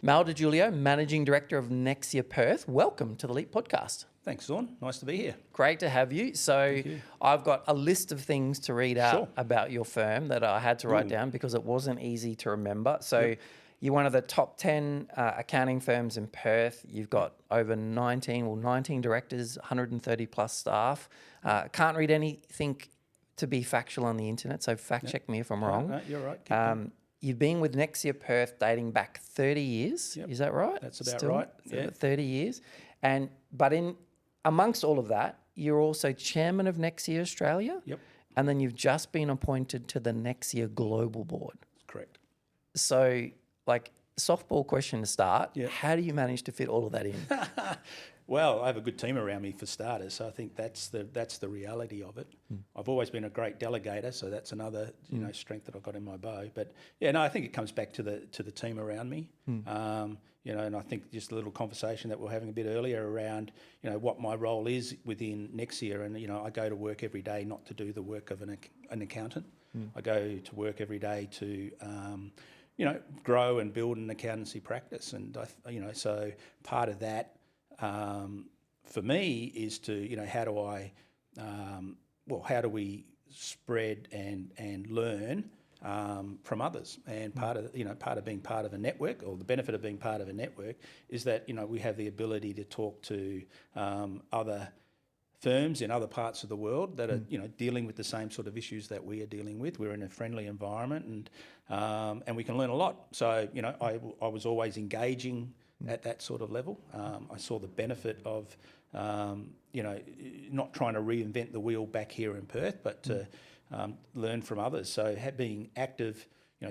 Mal Di Giulio, Managing Director of Nexia Perth. Welcome to the Leap Podcast. Thanks, Zorn. Nice to be here. Great to have you. So I've got a list of things to read out about your firm that I had to write down because it wasn't easy to remember. So you're one of the top 10 accounting firms in Perth. You've got over 19 directors, 130 plus staff. Can't read anything to be factual on the internet, so fact check me if I'm wrong. No, you're right. Keep going. You've been with Nexia Perth dating back 30 years. Yep. Is that right? That's about right. Yeah. 30 years. But amongst all of that, you're also chairman of Nexia Australia. Yep. And then you've just been appointed to the Nexia Global Board. Correct. So, softball question to start. Yep. How do you manage to fit all of that in? Well, I have a good team around me for starters, so I think that's the reality of it. I've always been a great delegator, so that's another strength that I've got in my bow. But I think it comes back to the team around me. And I think just a little conversation that we were having a bit earlier around what my role is within Nexia, and I go to work every day not to do the work of an accountant. I go to work every day to grow and build an accountancy practice, and so part of that. For me is to how do we spread and learn from others, and part of being part of a network, or the benefit of being part of a network, is that we have the ability to talk to other firms in other parts of the world that are dealing with the same sort of issues that we are dealing with. We're in a friendly environment, and we can learn a lot. So I was always engaging at that sort of level. I saw the benefit of, not trying to reinvent the wheel back here in Perth, but to learn from others. So being active,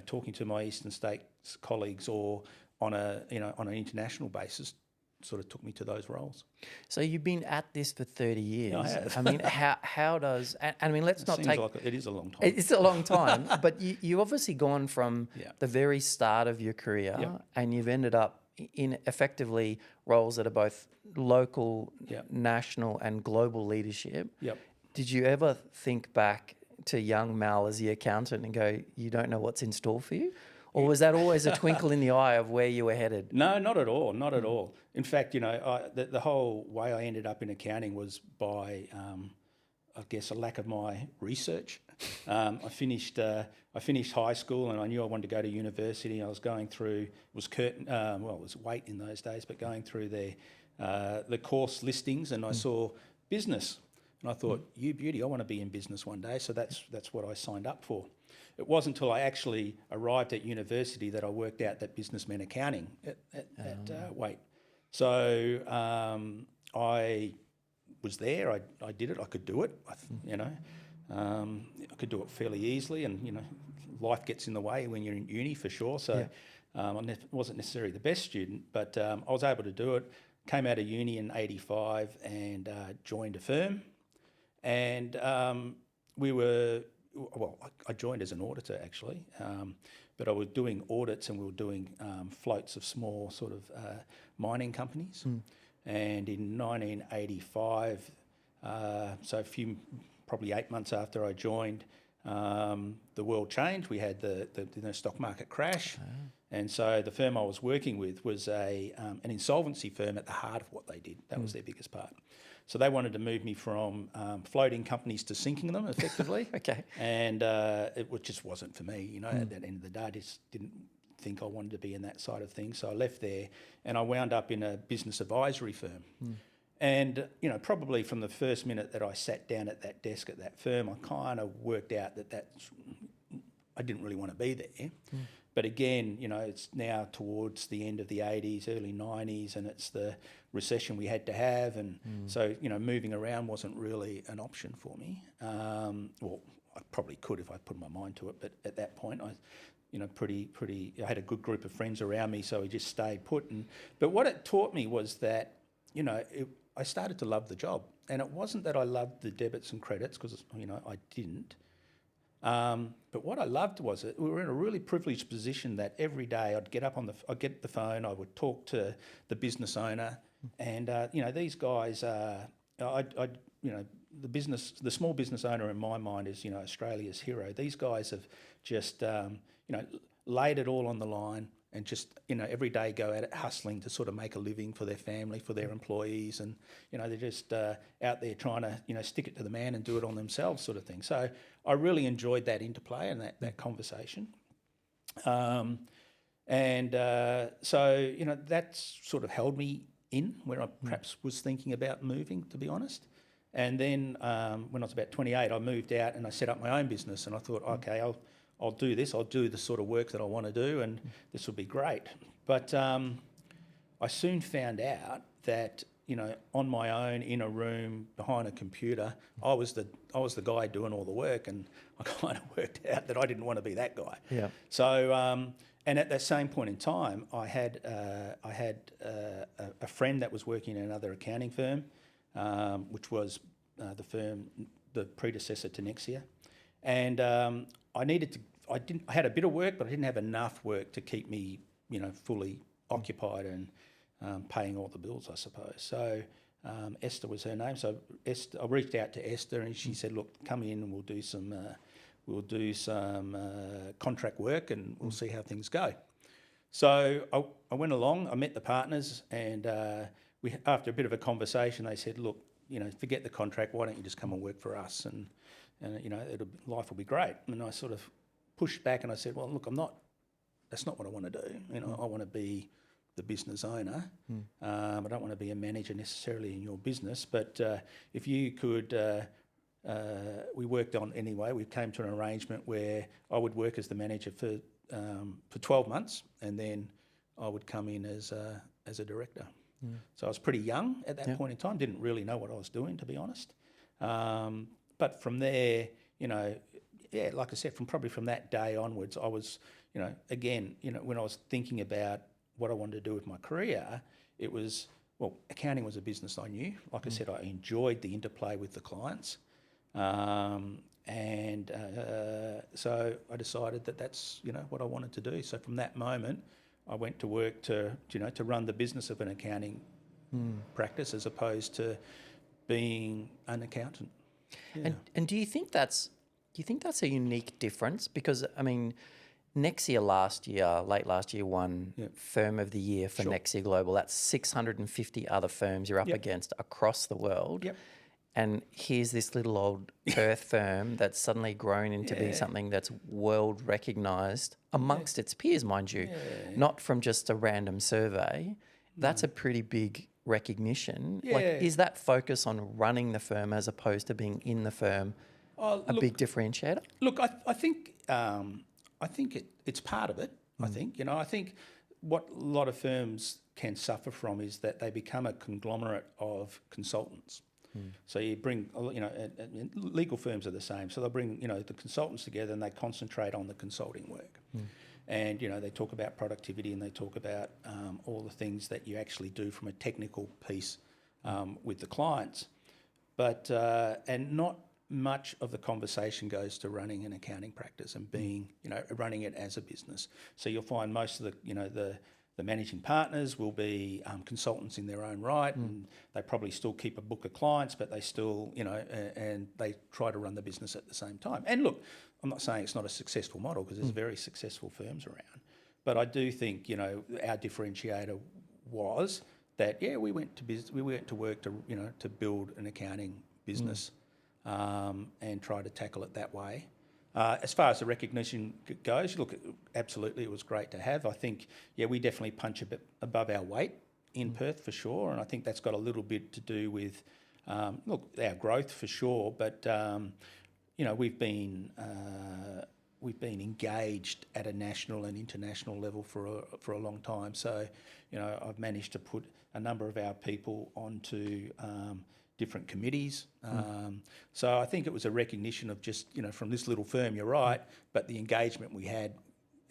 talking to my Eastern States colleagues, or on an international basis, sort of took me to those roles. So you've been at this for 30 years. Yeah, I have. I mean, how does... I mean, let's not take... Like it is a long time. It's a long time, but you obviously gone from the very start of your career and you've ended up in effectively roles that are both local, national and global leadership. Yep. Did you ever think back to young Mal as the accountant and go, you don't know what's in store for you? Or was that always a twinkle in the eye of where you were headed? No, not at all, not at all. In fact, the whole way I ended up in accounting was by, I guess, a lack of my research. I finished high school and I knew I wanted to go to university. I was going through, it was Wait in those days, but going through the course listings, and I saw business. And I thought, you beauty, I want to be in business one day. So that's what I signed up for. It wasn't until I actually arrived at university that I worked out that business meant accounting at Wait. So I was there. I did it. I could do it. I could do it fairly easily, and life gets in the way when you're in uni, for sure. So I wasn't necessarily the best student, but I was able to do it. Came out of uni in '85 and joined a firm, and I joined as an auditor actually, but I was doing audits, and we were doing floats of small sort of mining companies. And in 1985, so probably 8 months after I joined, the world changed. We had the stock market crash, and so the firm I was working with was an insolvency firm at the heart of what they did. That was their biggest part. So they wanted to move me from floating companies to sinking them effectively. Okay. And it just wasn't for me. At the end of the day, I just didn't think I wanted to be in that side of things. So I left there, and I wound up in a business advisory firm. And, probably from the first minute that I sat down at that desk at that firm, I kind of worked out I didn't really want to be there. But again, it's now towards the end of the 80s, early 90s, and it's the recession we had to have. And so, moving around wasn't really an option for me. Well, I probably could if I put my mind to it. But at that point, I had a good group of friends around me, so we just stayed put. But what it taught me was that, I started to love the job. And it wasn't that I loved the debits and credits, because, I didn't. But what I loved was we were in a really privileged position that every day I'd get the phone, I would talk to the business owner, and these guys, the small business owner in my mind is Australia's hero. These guys have just laid it all on the line and just, every day go at it hustling to sort of make a living for their family, for their employees, and, they're just out there trying to, stick it to the man and do it on themselves sort of thing. So I really enjoyed that interplay and that conversation. So, that's sort of held me in where I perhaps was thinking about moving, to be honest. And then when I was about 28, I moved out and I set up my own business, and I thought, okay, I'll do this. I'll do the sort of work that I want to do, and this will be great. But I soon found out that, on my own in a room behind a computer, I was the guy doing all the work, and I kind of worked out that I didn't want to be that guy. Yeah. So, and at that same point in time, I had a friend that was working in another accounting firm, which was the predecessor to Nexia, and I had a bit of work, but I didn't have enough work to keep me, fully occupied and paying all the bills, I suppose. So Esther was her name. So I reached out to Esther, and she said, "Look, come in and we'll do some contract work, and we'll see how things go." So I went along. I met the partners, and after a bit of a conversation, they said, "Look, forget the contract. Why don't you just come and work for us? And life will be great." And I sort of pushed back, and I said, "Well, look, that's not what I want to do. I want to be the business owner. I don't want to be a manager necessarily in your business. But if you could," we worked on anyway. We came to an arrangement where I would work as the manager for 12 months, and then I would come in as a director. So I was pretty young at that point in time. Didn't really know what I was doing, to be honest. But from there, like I said, from that day onwards, I was, again, when I was thinking about what I wanted to do with my career, it was, accounting was a business I knew. Like I said, I enjoyed the interplay with the clients. So I decided that that's, what I wanted to do. So from that moment, I went to work to run the business of an accounting practice as opposed to being an accountant. Yeah. And do you think that's a unique difference? Because I mean, Nexia late last year won Firm of the Year for Nexia Global. That's 650 other firms you're up against across the world. Yep. And here's this little old Perth firm that's suddenly grown into be something that's world recognised amongst its peers, mind you, not from just a random survey. That's a pretty big recognition. Yeah. Like, is that focus on running the firm as opposed to being in the firm a big differentiator? Look, I think it's part of it. I think I think what a lot of firms can suffer from is that they become a conglomerate of consultants. So you bring, and legal firms are the same. So they'll bring, the consultants together, and they concentrate on the consulting work. And, they talk about productivity, and they talk about all the things that you actually do from a technical piece with the clients. But, and not much of the conversation goes to running an accounting practice and being, running it as a business. So you'll find most of the managing partners will be consultants in their own right, and they probably still keep a book of clients, but they still, and they try to run the business at the same time. And look, I'm not saying it's not a successful model, because there's very successful firms around, but I do think, our differentiator was that, we went to work to build an accounting business and try to tackle it that way. As far as the recognition goes, look, absolutely, it was great to have. I think, we definitely punch a bit above our weight in Perth for sure, and I think that's got a little bit to do with, our growth for sure. But we've been engaged at a national and international level for a long time. So, I've managed to put a number of our people onto different committees. So I think it was a recognition of just, from this little firm, you're right, but the engagement we had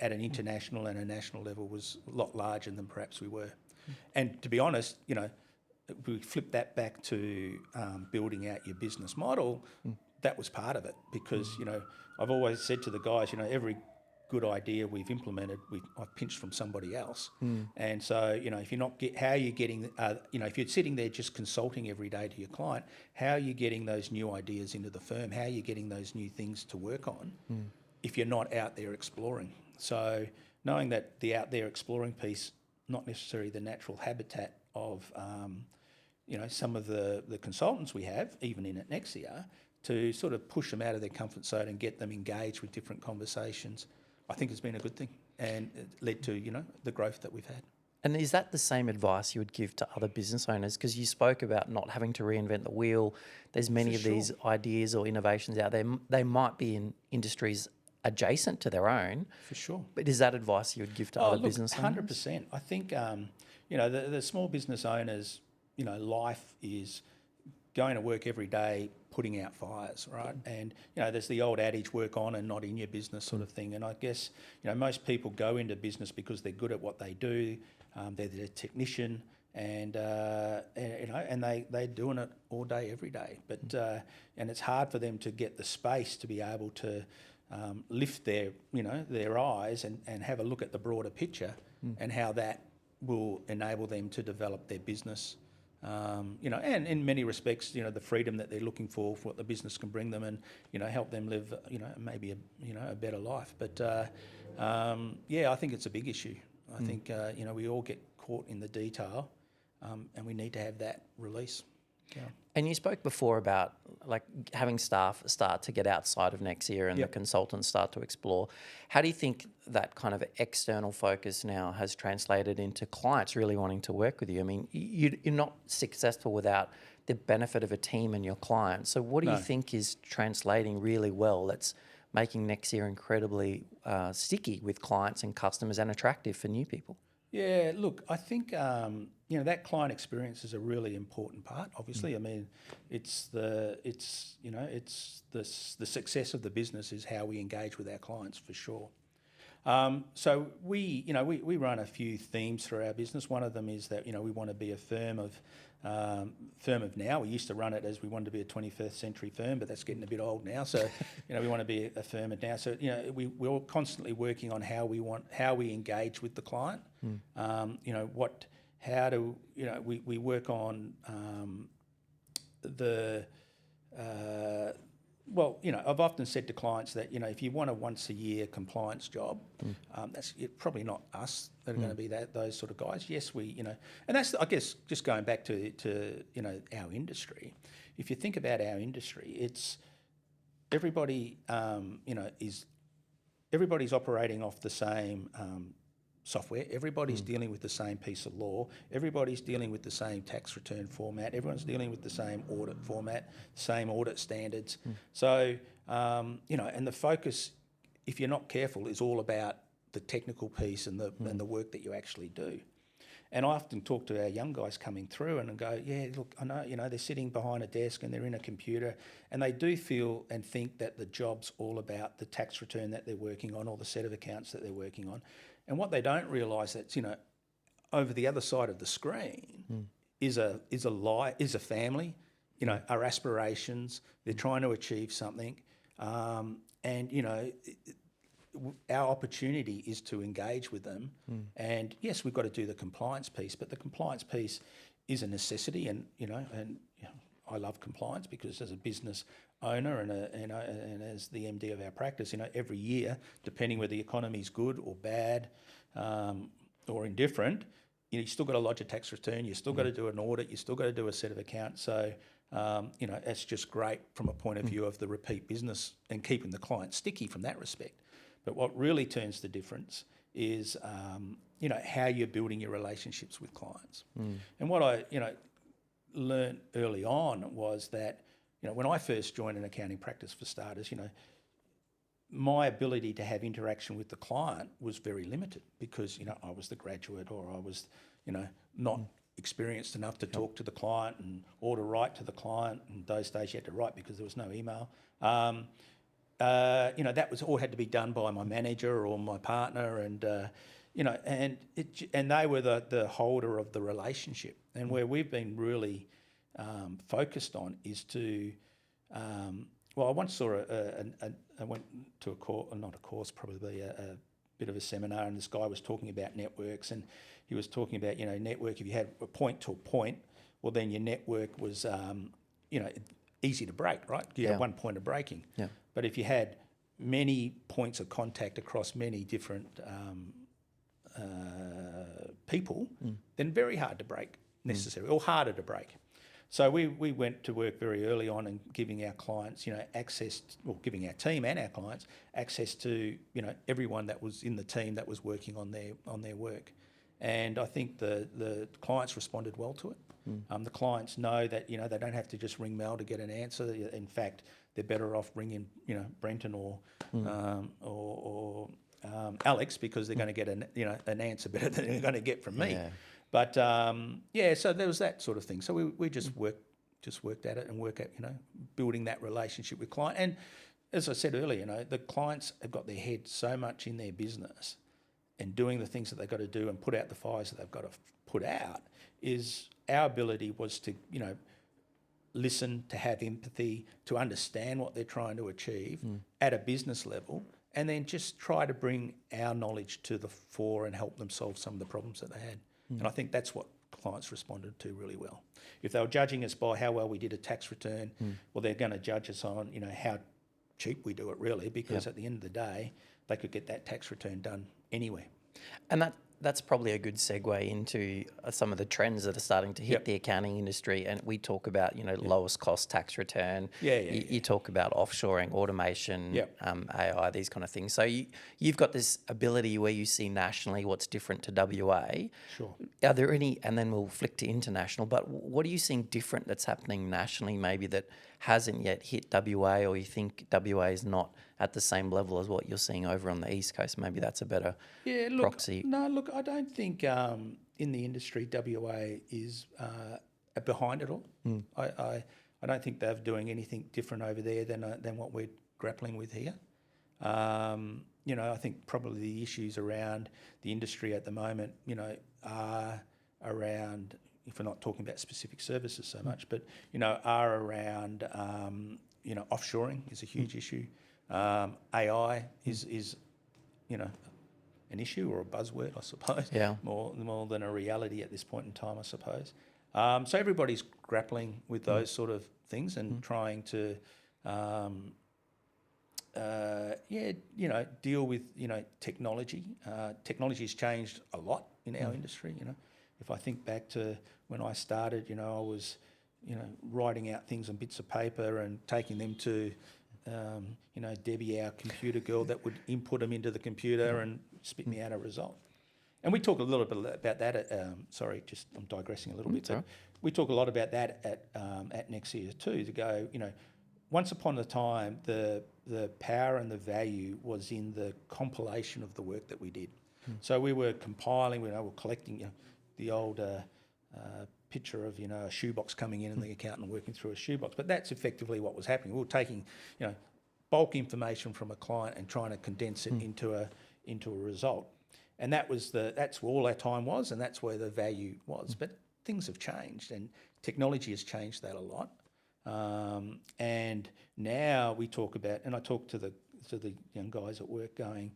at an international and a national level was a lot larger than perhaps we were. And to be honest, we flip that back to building out your business model, that was part of it, because, I've always said to the guys, every good idea we've implemented, I've pinched from somebody else. And so, if you're not how are you getting, if you're sitting there just consulting every day to your client, how are you getting those new ideas into the firm? How are you getting those new things to work on if you're not out there exploring? So knowing that the out there exploring piece, not necessarily the natural habitat of, some of the consultants we have, even in at Nexia, to sort of push them out of their comfort zone and get them engaged with different conversations, I think has been a good thing, and it led to, the growth that we've had. And is that the same advice you would give to other business owners? Because you spoke about not having to reinvent the wheel. There's many of these ideas or innovations out there. They might be in industries adjacent to their own. For sure. But is that advice you would give to other business owners? 100%. I think, the small business owners, life is going to work every day, putting out fires, right? And, there's the old adage, work on and not in your business sort of thing. And I guess, most people go into business because they're good at what they do. They're the technician and they're doing it all day, every day. But, and it's hard for them to get the space to be able to lift their eyes and have a look at the broader picture and how that will enable them to develop their business. And in many respects, the freedom that they're looking for what the business can bring them and, help them live, maybe a better life. But, I think it's a big issue. I think, we all get caught in the detail and we need to have that release. Yeah. And you spoke before about like having staff start to get outside of Nexia and the consultants start to explore. How do you think that kind of external focus now has translated into clients really wanting to work with you? I mean, you're not successful without the benefit of a team and your clients. So what do you think is translating really well that's making Nexia incredibly sticky with clients and customers and attractive for new people? Yeah, look, I think that client experience is a really important part. Obviously, I mean, it's the success of the business is how we engage with our clients for sure. So we run a few themes through our business. One of them is that we want to be a firm of now. We used to run it as we wanted to be a 21st century firm, but that's getting a bit old now. So we want to be a firm of now. So we're constantly working on how we engage with the client. We work on I've often said to clients that, if you want a once a year compliance job, that's probably not us that are going to be those sort of guys. Yes, and that's, I guess, just going back to our industry. If you think about our industry, it's everybody, everybody's operating off the same software. Everybody's dealing with the same piece of law. Everybody's dealing with the same tax return format. Everyone's dealing with the same audit format, same audit standards. So, and the focus, if you're not careful, is all about the technical piece and the work that you actually do. And I often talk to our young guys coming through and go, yeah, look, I know, they're sitting behind a desk and they're in a computer and they do feel and think that the job's all about the tax return that they're working on or the set of accounts that they're working on. And what they don't realise that's, over the other side of the screen is a family, our aspirations. They're trying to achieve something, and our opportunity is to engage with them. And yes, we've got to do the compliance piece, but the compliance piece is a necessity. And I love compliance because as a business owner and as the MD of our practice, every year, depending whether the economy's good or bad or indifferent, you still got to lodge a tax return, you still got to do an audit, you still got to do a set of accounts. So, it's just great from a point of view of the repeat business and keeping the client sticky from that respect. But what really turns the difference is, how you're building your relationships with clients. And what I, learned early on was that, when I first joined an accounting practice for starters, my ability to have interaction with the client was very limited because, I was the graduate or I was, not experienced enough to talk to the client or to write to the client. And those days you had to write because there was no email. That was all had to be done by my manager or my partner and they were the holder of the relationship. And where we've been really focused on is to, I once saw I went to a course, not a course, probably a bit of a seminar, and this guy was talking about networks, and he was talking about, network, if you had a point to a point, well, then your network was, easy to break, right? You had one point of breaking. Yeah. But if you had many points of contact across many different people, then very hard to break necessarily, or harder to break. So we went to work very early on in giving our clients, access, giving our team and our clients access to, everyone that was in the team that was working on their work. And I think the clients responded well to it. The clients know that, they don't have to just ring Mel to get an answer. In fact, they're better off ringing, Brenton or Alex, because they're going to get an answer better than they're going to get from me. Yeah. But so there was that sort of thing. So we just worked at it and work at building that relationship with client. And as I said earlier, the clients have got their head so much in their business and doing the things that they've got to do and put out the fires that they've got to put out. Is our ability was to listen, to have empathy, to understand what they're trying to achieve at a business level, and then just try to bring our knowledge to the fore and help them solve some of the problems that they had. And I think that's what clients responded to really well. If they were judging us by how well we did a tax return, well, they're going to judge us on, how cheap we do it really, because at the end of the day, they could get that tax return done anywhere. And that's probably a good segue into some of the trends that are starting to hit the accounting industry. And we talk about, lowest cost tax return. You talk about offshoring, automation, AI, these kind of things. So you've got this ability where you see nationally what's different to WA. Sure. Are there any, and then we'll flick to international, but what are you seeing different that's happening nationally maybe that hasn't yet hit WA, or you think WA is not at the same level as what you're seeing over on the East Coast? Maybe that's a better proxy. No, look, I don't think in the industry WA is behind it all. I don't think they're doing anything different over there than what we're grappling with here. I think probably the issues around the industry at the moment, are around, if we're not talking about specific services so much, but, are around, offshoring is a huge issue. AI is an issue or a buzzword, I suppose. Yeah. More than a reality at this point in time, I suppose. So everybody's grappling with those sort of things and trying to, deal with technology. Technology has changed a lot in our industry. If I think back to when I started, I was, writing out things on bits of paper and taking them to, Debbie, our computer girl, that would input them into the computer and spit me out a result. And we talk a little bit about that. I'm digressing a little bit. But we talk a lot about that at Nexia too. To go, once upon a time, the power and the value was in the compilation of the work that we did. So we were compiling, we were collecting, the old picture of a shoebox coming in and the accountant working through a shoebox. But that's effectively what was happening. We were taking bulk information from a client and trying to condense it into a result. And that's where all our time was, and that's where the value was. But things have changed, and technology has changed that a lot. And now we talk about, and I talk to the young guys at work, going,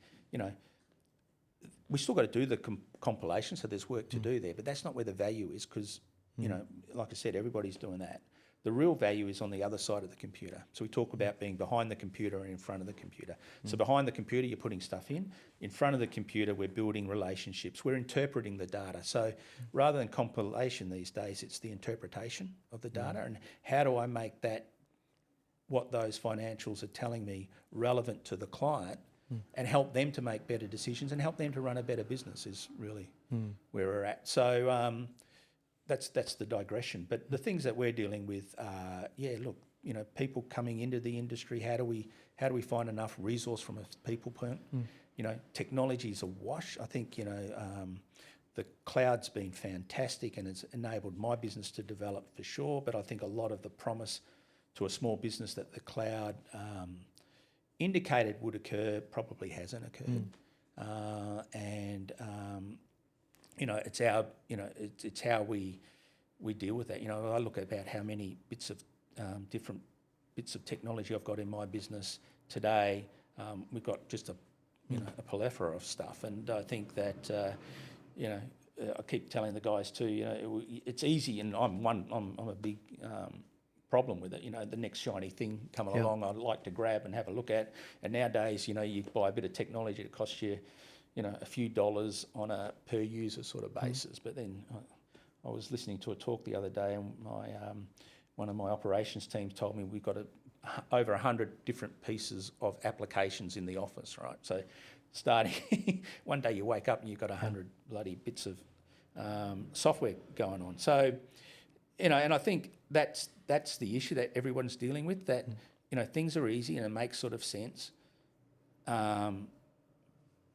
we still got to do the compilation, so there's work to do there, but that's not where the value is, because like I said, everybody's doing that. The real value is on the other side of the computer. So we talk about being behind the computer and in front of the computer. So behind the computer, you're putting stuff in. In front of the computer, we're building relationships. We're interpreting the data. So rather than compilation these days, it's the interpretation of the data, and how do I make that, what those financials are telling me, relevant to the client, and help them to make better decisions and help them to run a better business is really where we're at. So that's the digression. But the things that we're dealing with are, people coming into the industry. How do we find enough resource from a people point? Technology is a wash. I think the cloud's been fantastic and it's enabled my business to develop for sure. But I think a lot of the promise to a small business that the cloud indicated would occur probably hasn't occurred. It's our, it's how we deal with that. I look about how many different bits of technology I've got in my business today. We've got just a plethora of stuff, and I think that I keep telling the guys too. It's easy, and I'm a big problem with it. The next shiny thing come along, I'd like to grab and have a look at. And nowadays, you buy a bit of technology that costs you, a few dollars on a per user sort of basis. But then I was listening to a talk the other day, and one of my operations teams told me we've got over 100 different pieces of applications in the office, right? So starting one day you wake up and you've got 100 bloody bits of software going on. So, and I think that's the issue that everyone's dealing with, that, things are easy and it makes sort of sense.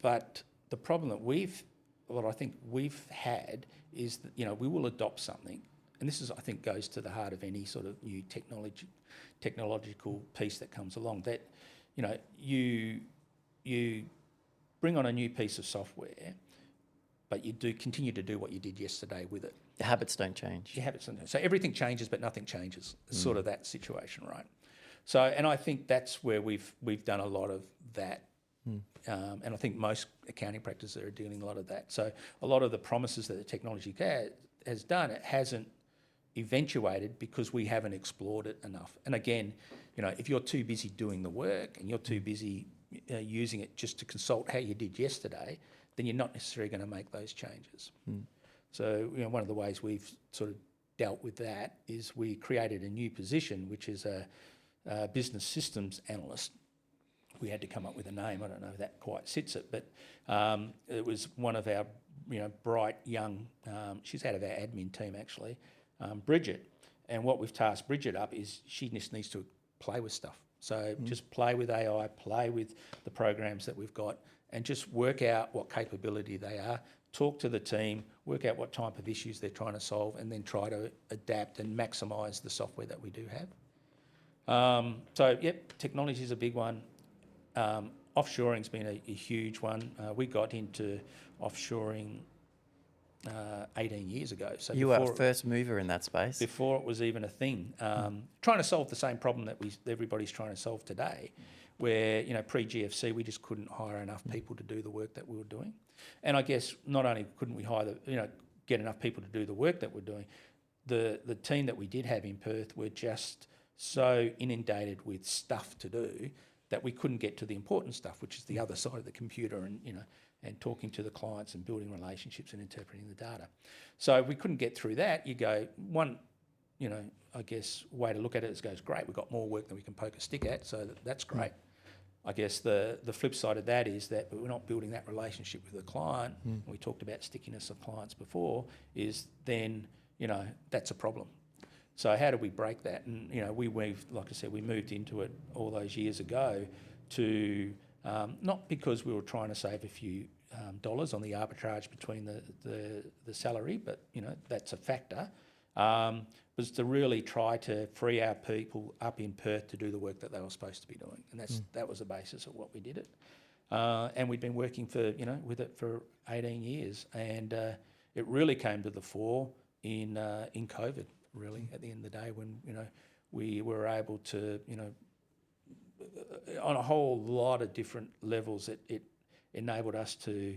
But the problem that I think we've had is that, we will adopt something, and this is, I think, goes to the heart of any sort of new technological piece that comes along, that, you bring on a new piece of software, but you do continue to do what you did yesterday with it. Your habits don't change. Your habits don't change. So everything changes, but nothing changes. It's sort of that situation, right? So, and I think that's where we've done a lot of that. And I think most accounting practices are doing a lot of that. So a lot of the promises that the technology has done, it hasn't eventuated because we haven't explored it enough. And again, if you're too busy doing the work and you're too busy using it just to consult how you did yesterday, then you're not necessarily going to make those changes. So, one of the ways we've sort of dealt with that is we created a new position, which is a business systems analyst. We had to come up with a name. I don't know if that quite sits it, but it was one of our, bright young, she's out of our admin team actually, Bridget. And what we've tasked Bridget up is she just needs to play with stuff. So just play with AI, play with the programs that we've got, and just work out what capability they are, talk to the team, work out what type of issues they're trying to solve, and then try to adapt and maximise the software that we do have. So, technology is a big one. Offshoring's been a huge one. We got into offshoring 18 years ago. So you were a first mover in that space. Before it was even a thing. Trying to solve the same problem that everybody's trying to solve today, where, pre-GFC, we just couldn't hire enough people to do the work that we were doing. And I guess not only couldn't we get enough people to do the work that we're doing, the team that we did have in Perth were just so inundated with stuff to do that we couldn't get to the important stuff, which is the other side of the computer, and and talking to the clients and building relationships and interpreting the data. So if we couldn't get through that, you go, one, I guess way to look at it is goes, great, we've got more work than we can poke a stick at, so that's great. I guess the flip side of that is that we're not building that relationship with the client. We talked about stickiness of clients before, is then, that's a problem. So how do we break that? And, we like I said, we moved into it all those years ago to, not because we were trying to save a few dollars on the arbitrage between the salary, but, that's a factor, was to really try to free our people up in Perth to do the work that they were supposed to be doing. And that was the basis of what we did it. And we'd been working with it for 18 years. And it really came to the fore in COVID, really, at the end of the day, when, we were able to, on a whole lot of different levels, it enabled us to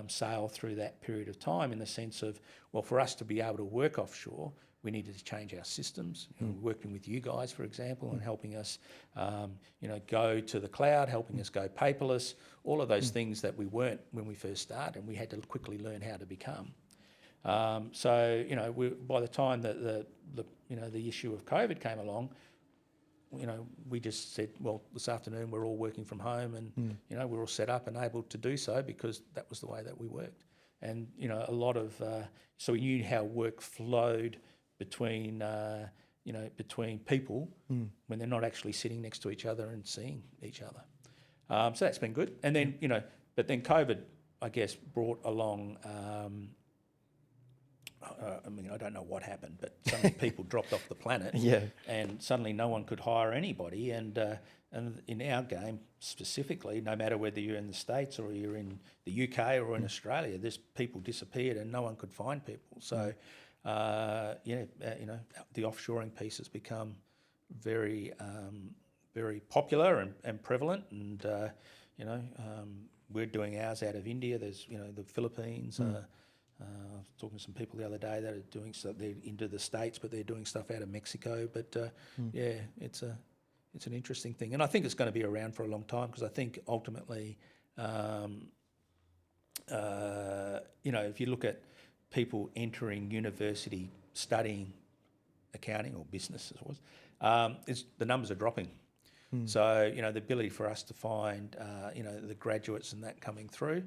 sail through that period of time, in the sense of, well, for us to be able to work offshore, we needed to change our systems. Working with you guys, for example, and helping us, go to the cloud, helping us go paperless, all of those things that we weren't when we first started, and we had to quickly learn how to become. So, by the time that the issue of COVID came along, we just said, well, this afternoon we're all working from home, and we're all set up and able to do so because that was the way that we worked. And a lot of so we knew how work flowed between between people when they're not actually sitting next to each other and seeing each other. So that's been good. And then but then COVID, I guess, brought along. I don't know what happened, but suddenly people dropped off the planet, and suddenly no one could hire anybody. And in our game specifically, no matter whether you're in the States or you're in the UK or in Australia, this people disappeared and no one could find people. So, the offshoring piece has become very, very popular and prevalent. And we're doing ours out of India. There's the Philippines. I was talking to some people the other day that are doing stuff. They're into the States, but they're doing stuff out of Mexico. But it's an interesting thing, and I think it's going to be around for a long time, because I think ultimately if you look at people entering university studying accounting or business, as it was, the numbers are dropping. So, the ability for us to find, the graduates and that coming through,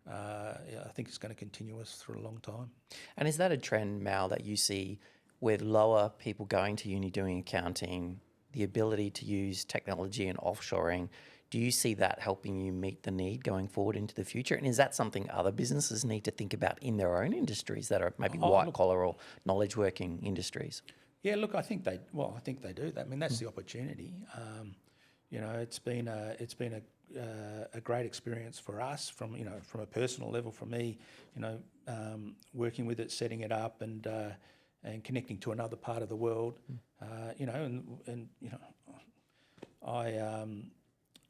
I think it's going to continue us through a long time. And is that a trend, Mal, that you see with lower people going to uni doing accounting, the ability to use technology and offshoring? Do you see that helping you meet the need going forward into the future? And is that something other businesses need to think about in their own industries that are maybe white collar or knowledge working industries? Yeah, look, I think they do. I mean, that's the opportunity. It's been a great experience for us from a personal level for me, working with it, setting it up, and connecting to another part of the world,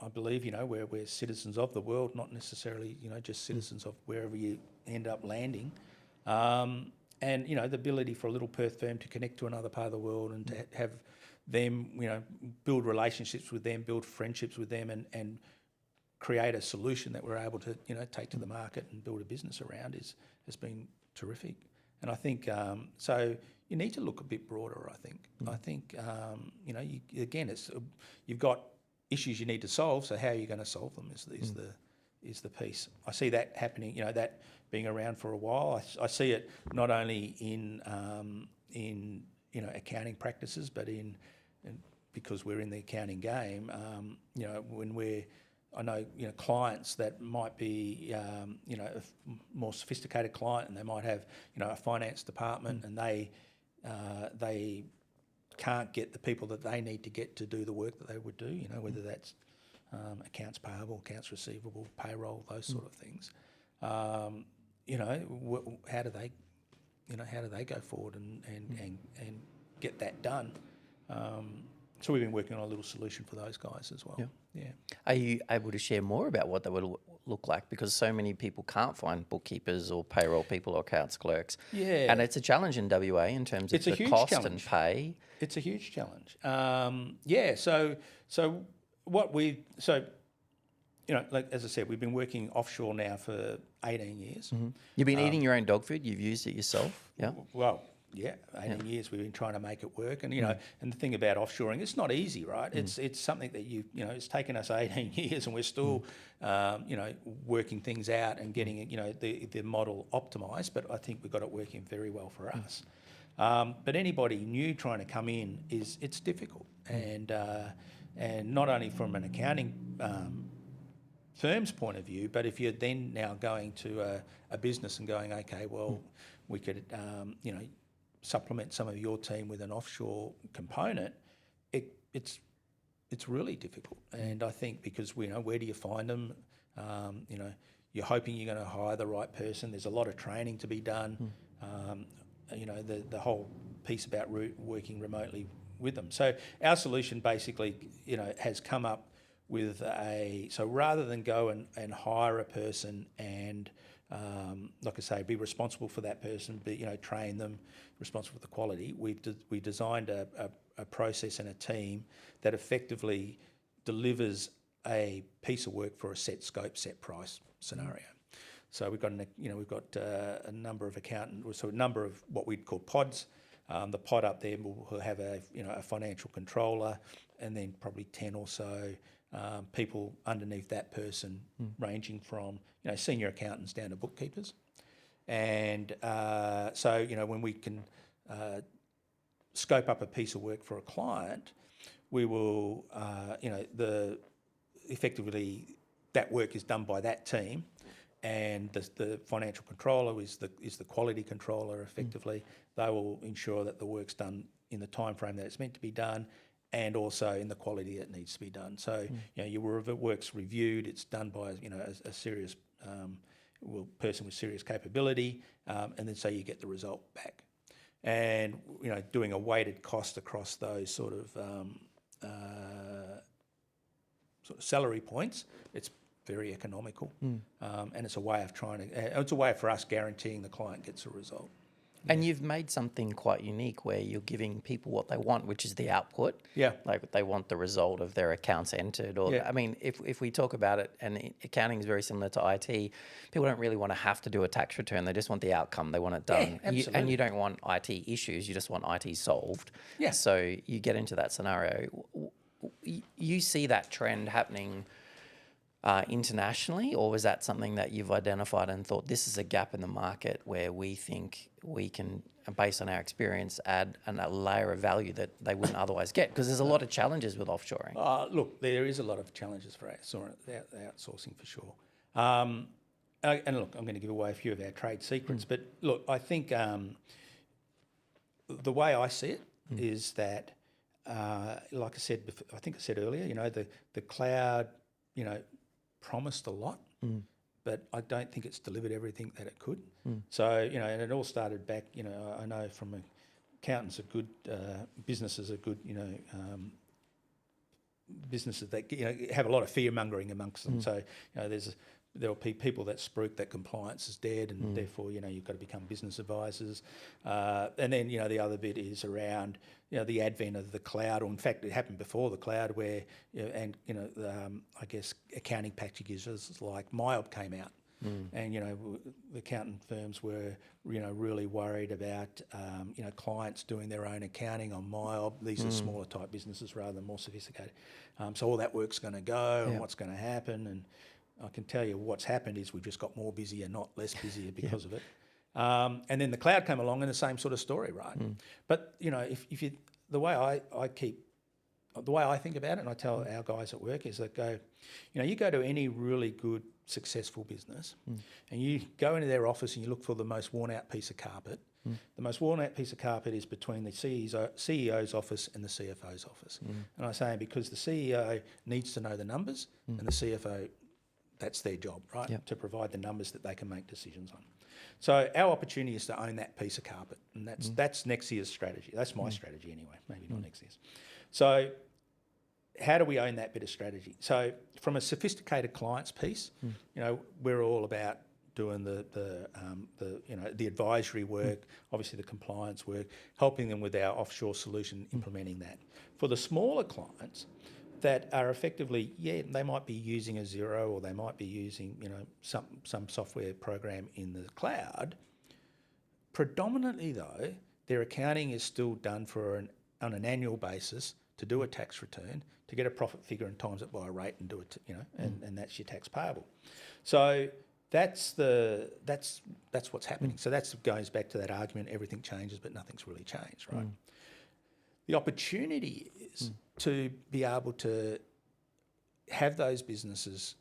I believe we're citizens of the world, not necessarily just citizens of wherever you end up landing. And the ability for a little Perth firm to connect to another part of the world and to have them, build relationships with them, build friendships with them, and create a solution that we're able to, take to the market and build a business around has been terrific. And I think so. You need to look a bit broader. I think. I think you've got issues you need to solve. So how are you going to solve them is the piece. I see that happening. That being around for a while. I see it not only in accounting practices, but because we're in the accounting game. When I know clients that might be a more sophisticated client, and they might have a finance department, and they can't get the people that they need to get to do the work that they would do. Whether that's accounts payable, accounts receivable, payroll, those sort of things. How do they go forward and get that done? So we've been working on a little solution for those guys as well. Yeah. Are you able to share more about what that would look like? Because so many people can't find bookkeepers or payroll people or accounts clerks. Yeah. And it's a challenge in WA in terms of the cost and pay. It's a huge challenge. Like as I said, we've been working offshore now for 18 years. Mm-hmm. You've been eating your own dog food. You've used it yourself. Yeah. Well, yeah, 18 years we've been trying to make it work, and and the thing about offshoring, it's not easy, right? It's something that it's taken us 18 years, and we're still working things out and getting it, the model optimized. But I think we've got it working very well for us. But anybody new trying to come in it's difficult, and not only from an accounting firm's point of view, but if you're then now going to a business and going, okay, well, we could supplement some of your team with an offshore component, it's really difficult. And I think because where do you find them? You're hoping you're going to hire the right person. There's a lot of training to be done. The whole piece about working remotely with them. So our solution basically, has come up with so rather than go and hire a person and like I say, be responsible for that person, train them, responsible for the quality. We designed a process and a team that effectively delivers a piece of work for a set scope, set price scenario. So we've got a number of accountants, so a number of what we'd call pods. The pod up there will have a financial controller, and then probably 10 or so people underneath that person, ranging from senior accountants down to bookkeepers. And so when we can scope up a piece of work for a client, we will effectively that work is done by that team, and the financial controller is the quality controller. Effectively, they will ensure that the work's done in the time frame that it's meant to be done, and also in the quality that needs to be done. So your work's reviewed. It's done by a serious person with serious capability, and then so you get the result back. And doing a weighted cost across those sort of salary points, it's very economical, and it's a way of it's a way for us guaranteeing the client gets a result. And you've made something quite unique where you're giving people what they want, which is the output. Yeah. Like they want the result of their accounts entered. Or I mean, if we talk about it, and accounting is very similar to IT, people don't really want to have to do a tax return. They just want the outcome. They want it done. Yeah, absolutely. And you don't want IT issues. You just want IT solved. Yeah. So you get into that scenario. You see that trend happening internationally, or was that something that you've identified and thought this is a gap in the market where we think we can, based on our experience, add a layer of value that they wouldn't otherwise get? Because there's a lot of challenges with offshoring. Look, there is a lot of challenges for outsourcing for sure. And look, I'm going to give away a few of our trade secrets, but look, I think the way I see it is that, like I said, I think I said earlier, the cloud, promised a lot, but I don't think it's delivered everything that it could. So, and it all started back, I know from accountants are good, businesses are good, businesses that, have a lot of fear mongering amongst them. So, there'll be people that spruik that compliance is dead and therefore, you've got to become business advisors. And then, the other bit is around, the advent of the cloud, or in fact, it happened before the cloud where, I guess accounting packages like MYOB came out. And, the accountant firms were, really worried about, clients doing their own accounting on MYOB. These are smaller type businesses rather than more sophisticated. So all that work's going to go and what's going to happen. And I can tell you what's happened is we've just got more busier, not less busier because of it. And then the cloud came along and the same sort of story, right? But, if you, the way I think about it, and I tell our guys at work, is that you go to any really good, successful business and you go into their office and you look for the most worn out piece of carpet. The most worn out piece of carpet is between the CEO's office and the CFO's office. And I say because the CEO needs to know the numbers and the CFO, that's their job, right? To provide the numbers that they can make decisions on. So our opportunity is to own that piece of carpet, and that's Nexia's strategy. That's my strategy anyway, maybe not Nexia's. So how do we own that bit of strategy? So from a sophisticated clients piece, we're all about doing the advisory work, obviously the compliance work, helping them with our offshore solution, implementing that. For the smaller clients that are effectively, they might be using a Xero or they might be using, some software program in the cloud. Predominantly though, their accounting is still done on an annual basis to do a tax return, to get a profit figure and times it by a rate and do it, and that's your tax payable. So that's what's happening. So that goes back to that argument, everything changes but nothing's really changed, right? The opportunity is to be able to have those businesses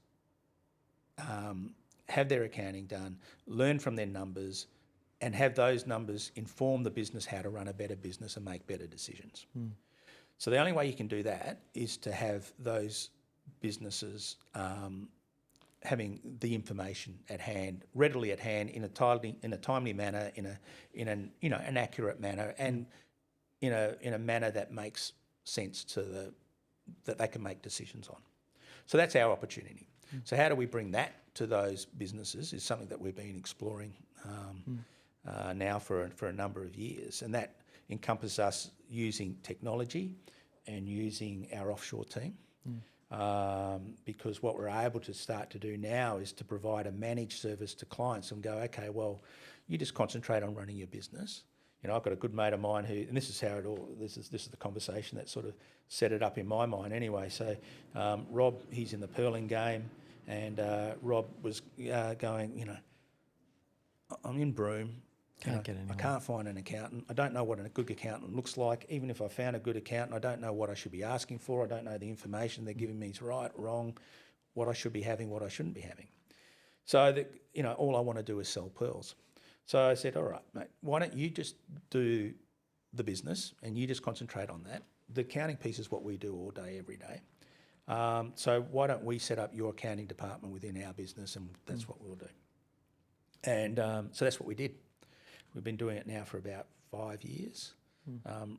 have their accounting done, learn from their numbers, and have those numbers inform the business how to run a better business and make better decisions. So the only way you can do that is to have those businesses having the information at hand, readily at hand, in a timely manner, in an accurate manner, and in a manner that makes sense that they can make decisions on. So that's our opportunity. So how do we bring that to those businesses is something that we've been exploring now for a number of years, and that encompasses us using technology and using our offshore team. Because what we're able to start to do now is to provide a managed service to clients and go, okay, well, you just concentrate on running your business. I've got a good mate of mine who, and this is how this is the conversation that sort of set it up in my mind anyway. So Rob, he's in the pearling game, and Rob was going, I'm in Broome. Can't get anyone. I can't find an accountant. I don't know what a good accountant looks like. Even if I found a good accountant, I don't know what I should be asking for. I don't know the information they're giving me is right, wrong, what I should be having, what I shouldn't be having. So, all I want to do is sell pearls. So I said, all right, mate, why don't you just do the business and you just concentrate on that. The accounting piece is what we do all day, every day. So why don't we set up your accounting department within our business, and that's what we'll do. And so that's what we did. We've been doing it now for about 5 years.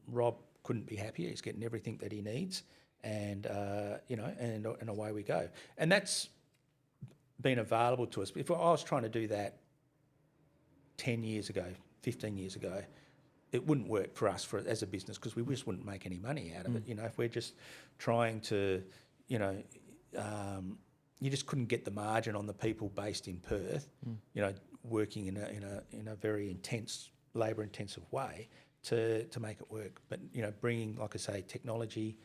Rob couldn't be happier. He's getting everything that he needs, and and away we go. And that's been available to us. If I was trying to do that 10 years ago, 15 years ago, it wouldn't work for us as a business because we just wouldn't make any money out of it. You know, if we're just trying to, you know, you just couldn't get the margin on the people based in Perth, you know, working in a very intense, labour-intensive way to make it work. But, you know, bringing, like I say, technology,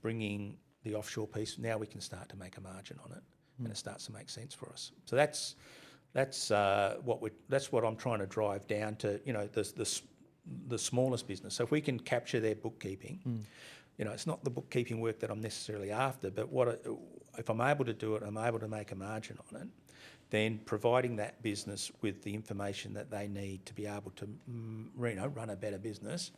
bringing the offshore piece, now we can start to make a margin on it, and it starts to make sense for us. So that's what I'm trying to drive down to, you know, the smallest business. So if we can capture their bookkeeping, you know, it's not the bookkeeping work that I'm necessarily after, but if I'm able to do it, I'm able to make a margin on it, then providing that business with the information that they need to be able to, you know, run a better business,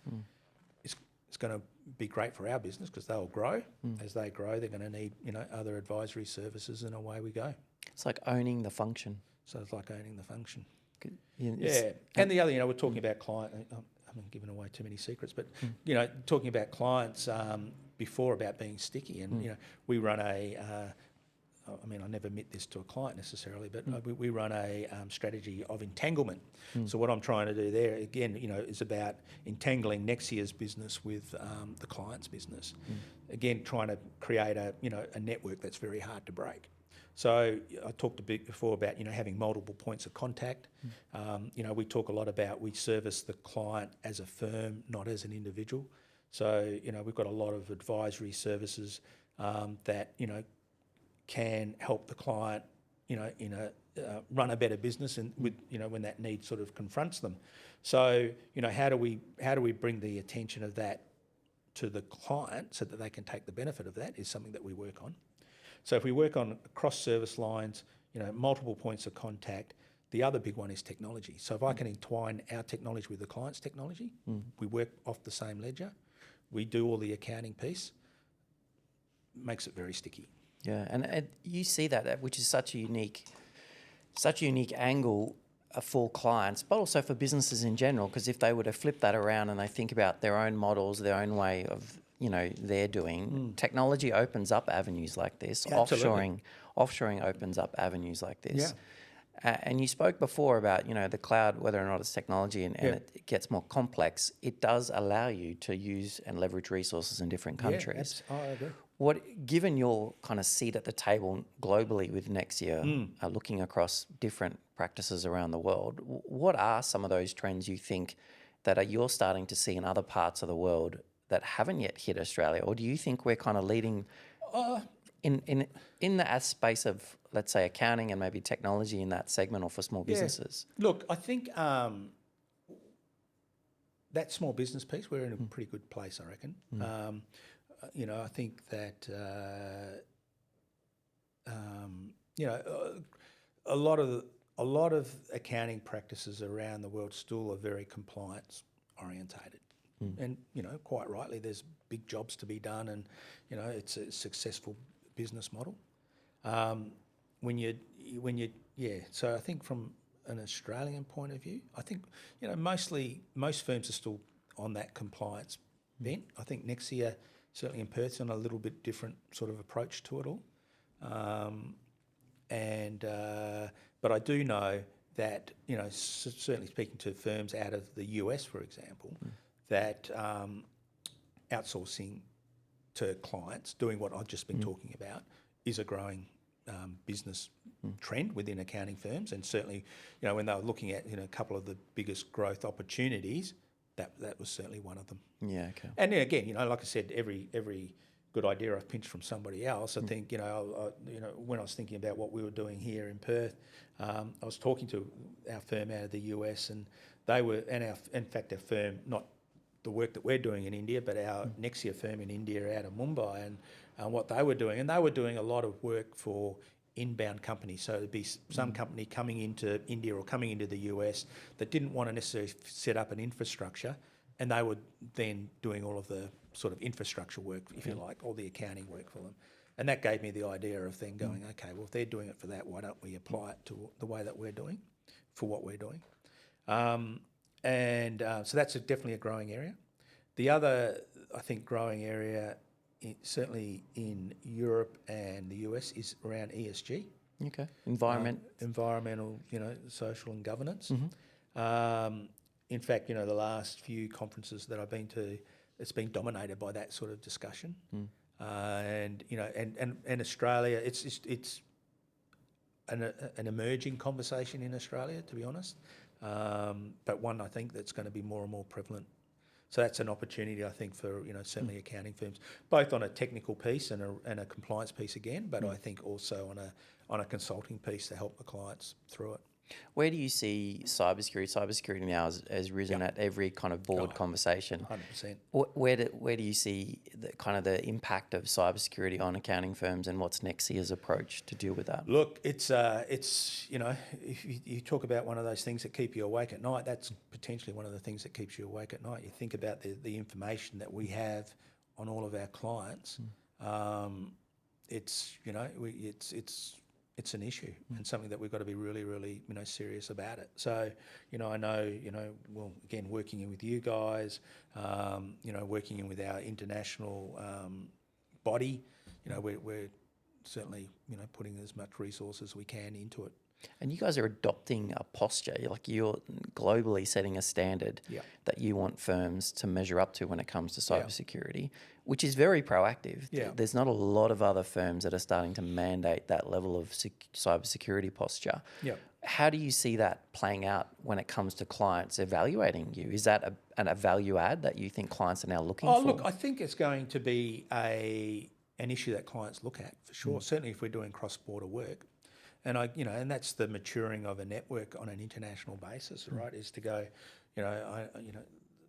it's going to be great for our business because they'll grow. As they grow, they're going to need, you know, other advisory services, and away we go. It's like owning the function. So it's like owning the function. Yeah. And the other, you know, we're talking about client. I haven't given away too many secrets, but you know, talking about clients before about being sticky, and you know, we run I never admit this to a client necessarily, but we run a strategy of entanglement. So what I'm trying to do there, again, you know, is about entangling Nexia's business with the client's business. Again, trying to create a network that's very hard to break. So I talked a bit before about, you know, having multiple points of contact. You know, we talk a lot about we service the client as a firm, not as an individual. So, you know, we've got a lot of advisory services that, you know, can help the client, you know, run a better business, and with, you know, when that need sort of confronts them. So, you know, how do we bring the attention of that to the client so that they can take the benefit of that is something that we work on. So if we work on cross service lines, you know, multiple points of contact, the other big one is technology. So if I can entwine our technology with the client's technology, we work off the same ledger, we do all the accounting piece, makes it very sticky. Yeah, and you see that, which is such a unique angle for clients, but also for businesses in general, because if they were to flip that around and they think about their own models, their own way of, you know, they're doing, technology opens up avenues like this. Yeah, offshoring opens up avenues like this. Yeah. And you spoke before about, you know, the cloud, whether or not it's technology and it gets more complex, it does allow you to use and leverage resources in different countries. Yeah, I agree. Given your kind of seat at the table globally with Nexia, looking across different practices around the world, what are some of those trends you think that you're starting to see in other parts of the world that haven't yet hit Australia? Or do you think we're kind of leading in the space of, let's say, accounting and maybe technology in that segment, or for small businesses? Look, I think that small business piece, we're in a pretty good place, I reckon. You know, I think that you know, a lot of accounting practices around the world still are very compliance orientated. And, you know, quite rightly, there's big jobs to be done, and, you know, it's a successful business model. So I think from an Australian point of view, I think, you know, most firms are still on that compliance bent. I think Nexia, certainly in Perth, on a little bit different sort of approach to it all. But I do know that, you know, certainly speaking to firms out of the US, for example, that outsourcing to clients, doing what I've just been talking about, is a growing business trend within accounting firms. And certainly, you know, when they were looking at, you know, a couple of the biggest growth opportunities, that was certainly one of them. Yeah, okay. And then again, you know, like I said, every good idea I've pinched from somebody else. I think, you know, when I was thinking about what we were doing here in Perth, I was talking to our firm out of the US, and they were, in fact, our firm, not the work that we're doing in India, but our Nexia firm in India out of Mumbai, and what they were doing. And they were doing a lot of work for inbound companies. So there'd be some company coming into India or coming into the US that didn't want to necessarily set up an infrastructure, and they were then doing all of the sort of infrastructure work, if you like, all the accounting work for them. And that gave me the idea of then going, okay, well, if they're doing it for that, why don't we apply it to the way that we're doing, for what we're doing? So that's definitely a growing area. The other, I think, growing area, certainly in Europe and the US, is around ESG. Okay. Environmental, you know, social and governance. in fact, the last few conferences that I've been to, it's been dominated by that sort of discussion. And Australia, it's an emerging conversation in Australia, to be honest, but one I think that's going to be more and more prevalent. So that's an opportunity, I think, for certainly accounting firms, both on a technical piece and a compliance piece again, but I think also on a consulting piece to help the clients through it. Where do you see cybersecurity? Cybersecurity now has risen at every kind of board conversation. 100%. Where do you see the impact of cybersecurity on accounting firms, and what's Nexia's approach to deal with that? Look, it's if you talk about one of those things that keep you awake at night, that's potentially one of the things that keeps you awake at night. You think about the information that we have on all of our clients. It's an issue and something that we've got to be really, really, serious about it. So, I know, well, again, working in with you guys, working in with our international body, we're certainly, putting as much resource as we can into it. And you guys are adopting a posture, like you're globally setting a standard that you want firms to measure up to when it comes to cybersecurity, which is very proactive. There's not a lot of other firms that are starting to mandate that level of cybersecurity posture. How do you see that playing out when it comes to clients evaluating you? Is that a value add that you think clients are now looking for? Look, I think it's going to be an issue that clients look at for sure. Certainly, if we're doing cross-border work. And and that's the maturing of a network on an international basis, right? Is to go,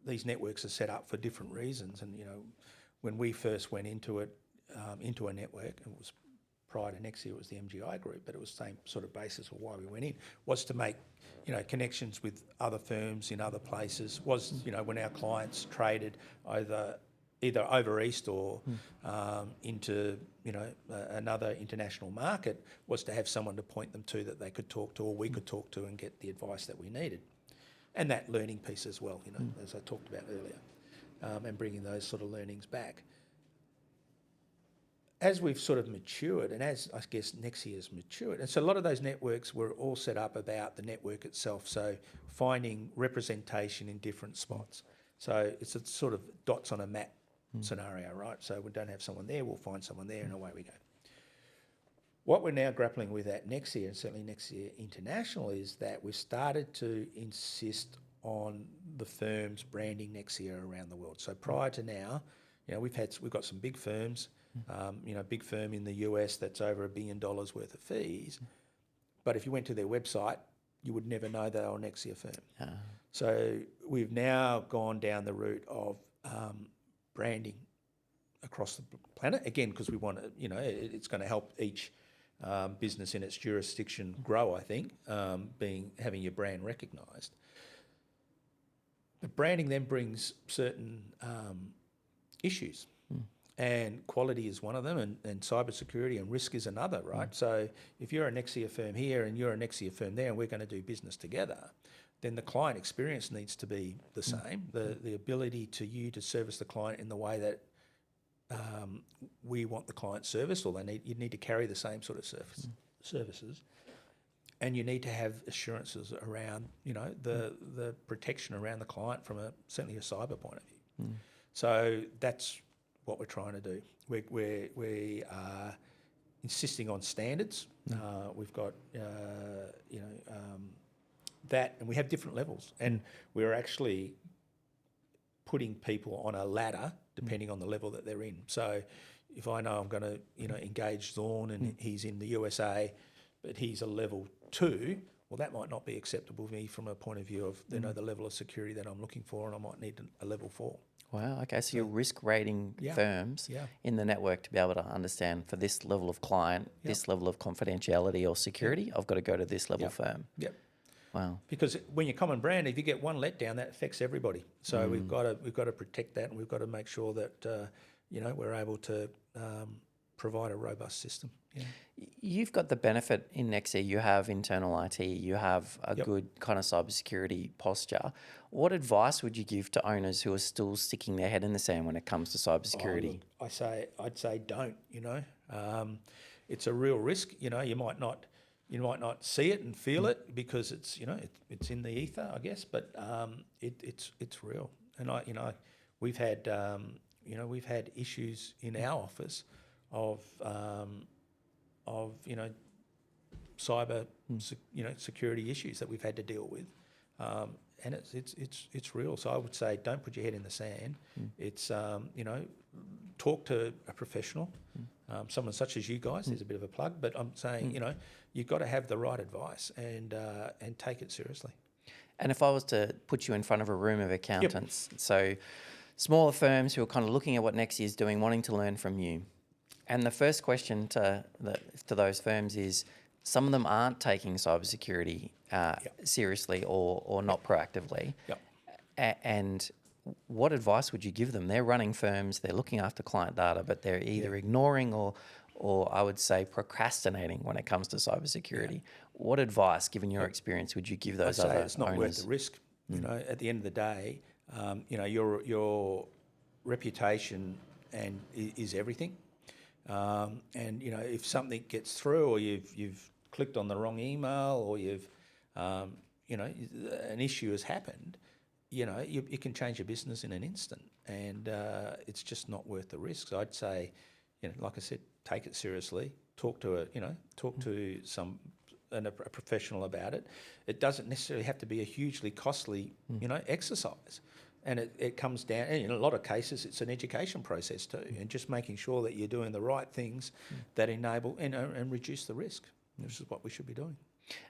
these networks are set up for different reasons. And when we first went into it, into a network, it was prior to Nexia, it was the MGI group, but it was the same sort of basis of why we went in, was to make, connections with other firms in other places. Was when our clients traded either over east or into another international market, was to have someone to point them to that they could talk to, or we could talk to, and get the advice that we needed. And that learning piece as well, as I talked about earlier, and bringing those sort of learnings back. As we've sort of matured, and as I guess Nexia has matured, and so a lot of those networks were all set up about the network itself, so finding representation in different spots. So it's a sort of dots on a map scenario, right? So we don't have someone there, we'll find someone there, and away we go. What we're now grappling with at Nexia, and certainly Nexia International, is that we've started to insist on the firms branding Nexia around the world. So prior to now, we've got some big firms, big firm in the US that's over $1 billion worth of fees, but if you went to their website, you would never know they were a Nexia firm. So we've now gone down the route of branding across the planet, again, because we want to, it's going to help each business in its jurisdiction grow, I think, having your brand recognised. But branding then brings certain issues, and quality is one of them, and cybersecurity and risk is another, right? So if you're a Nexia firm here and you're a Nexia firm there, and we're going to do business together, then the client experience needs to be the same. The ability to service the client in the way that we want the client serviced, or you need to carry the same sort of services, and you need to have assurances around the protection around the client from certainly a cyber point of view. So that's what we're trying to do. We are insisting on standards. We've got that, and we have different levels, and we're actually putting people on a ladder depending on the level that they're in. So if I know I'm going to engage Zorn and he's in the USA, but he's a level 2, well, that might not be acceptable to me from a point of view of the level of security that I'm looking for, and I might need a level 4. Wow, okay, so you're risk rating firms in the network to be able to understand, for this level of client, this level of confidentiality or security, I've got to go to this level firm. Wow. Because when you're common brand, if you get one letdown, that affects everybody. So we've got to protect that, and we've got to make sure that we're able to provide a robust system. You've got the benefit in Nexia. You have internal IT. You have a good kind of cybersecurity posture. What advice would you give to owners who are still sticking their head in the sand when it comes to cybersecurity? I'd say don't. It's a real risk. You might not you might not see it and feel it because it's it's in the ether, I guess, but it's real. And we've had we've had issues in our office of cyber security issues that we've had to deal with, and it's real. So I would say don't put your head in the sand. It's talk to a professional, someone such as you guys. There's a bit of a plug, but I'm saying you've got to have the right advice and take it seriously. And if I was to put you in front of a room of accountants, so smaller firms who are kind of looking at what Nexia is doing, wanting to learn from you, and the first question to those firms is, some of them aren't taking cybersecurity seriously or not proactively. And what advice would you give them? They're running firms, they're looking after client data, but they're either ignoring or I would say procrastinating when it comes to cybersecurity. What advice, given your experience, would you give those other owners? It's not worth the risk. At the end of the day, your reputation is everything. And if something gets through, or you've clicked on the wrong email, or you've an issue has happened, it can change your business in an instant, and it's just not worth the risk. So I'd say, like I said, take it seriously. Talk to a professional about it. It doesn't necessarily have to be a hugely costly, exercise. And it comes down, and in a lot of cases, it's an education process too, and just making sure that you're doing the right things that enable and reduce the risk. This is what we should be doing.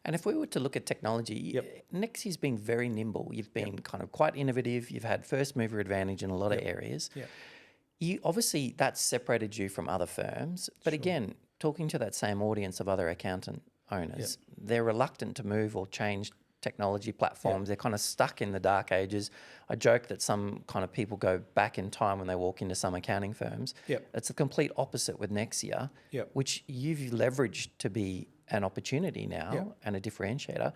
And if we were to look at technology, Nexia's been very nimble. You've been kind of quite innovative. You've had first mover advantage in a lot of areas. You obviously, that's separated you from other firms. But again, talking to that same audience of other accountant owners, they're reluctant to move or change technology platforms. They're kind of stuck in the dark ages. I joke that some kind of people go back in time when they walk into some accounting firms. It's the complete opposite with Nexia, which you've leveraged to be an opportunity now and a differentiator.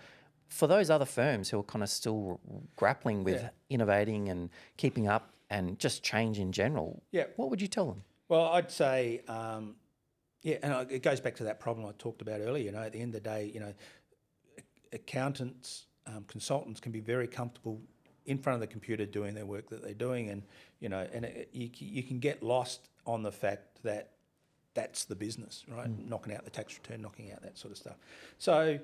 For those other firms who are kind of still grappling with innovating and keeping up and just change in general, what would you tell them? Well, I'd say, and it goes back to that problem I talked about earlier. At the end of the day, accountants, consultants can be very comfortable in front of the computer doing their work that they're doing, and you can get lost on the fact that that's the business, right? Knocking out the tax return, knocking out that sort of stuff. So,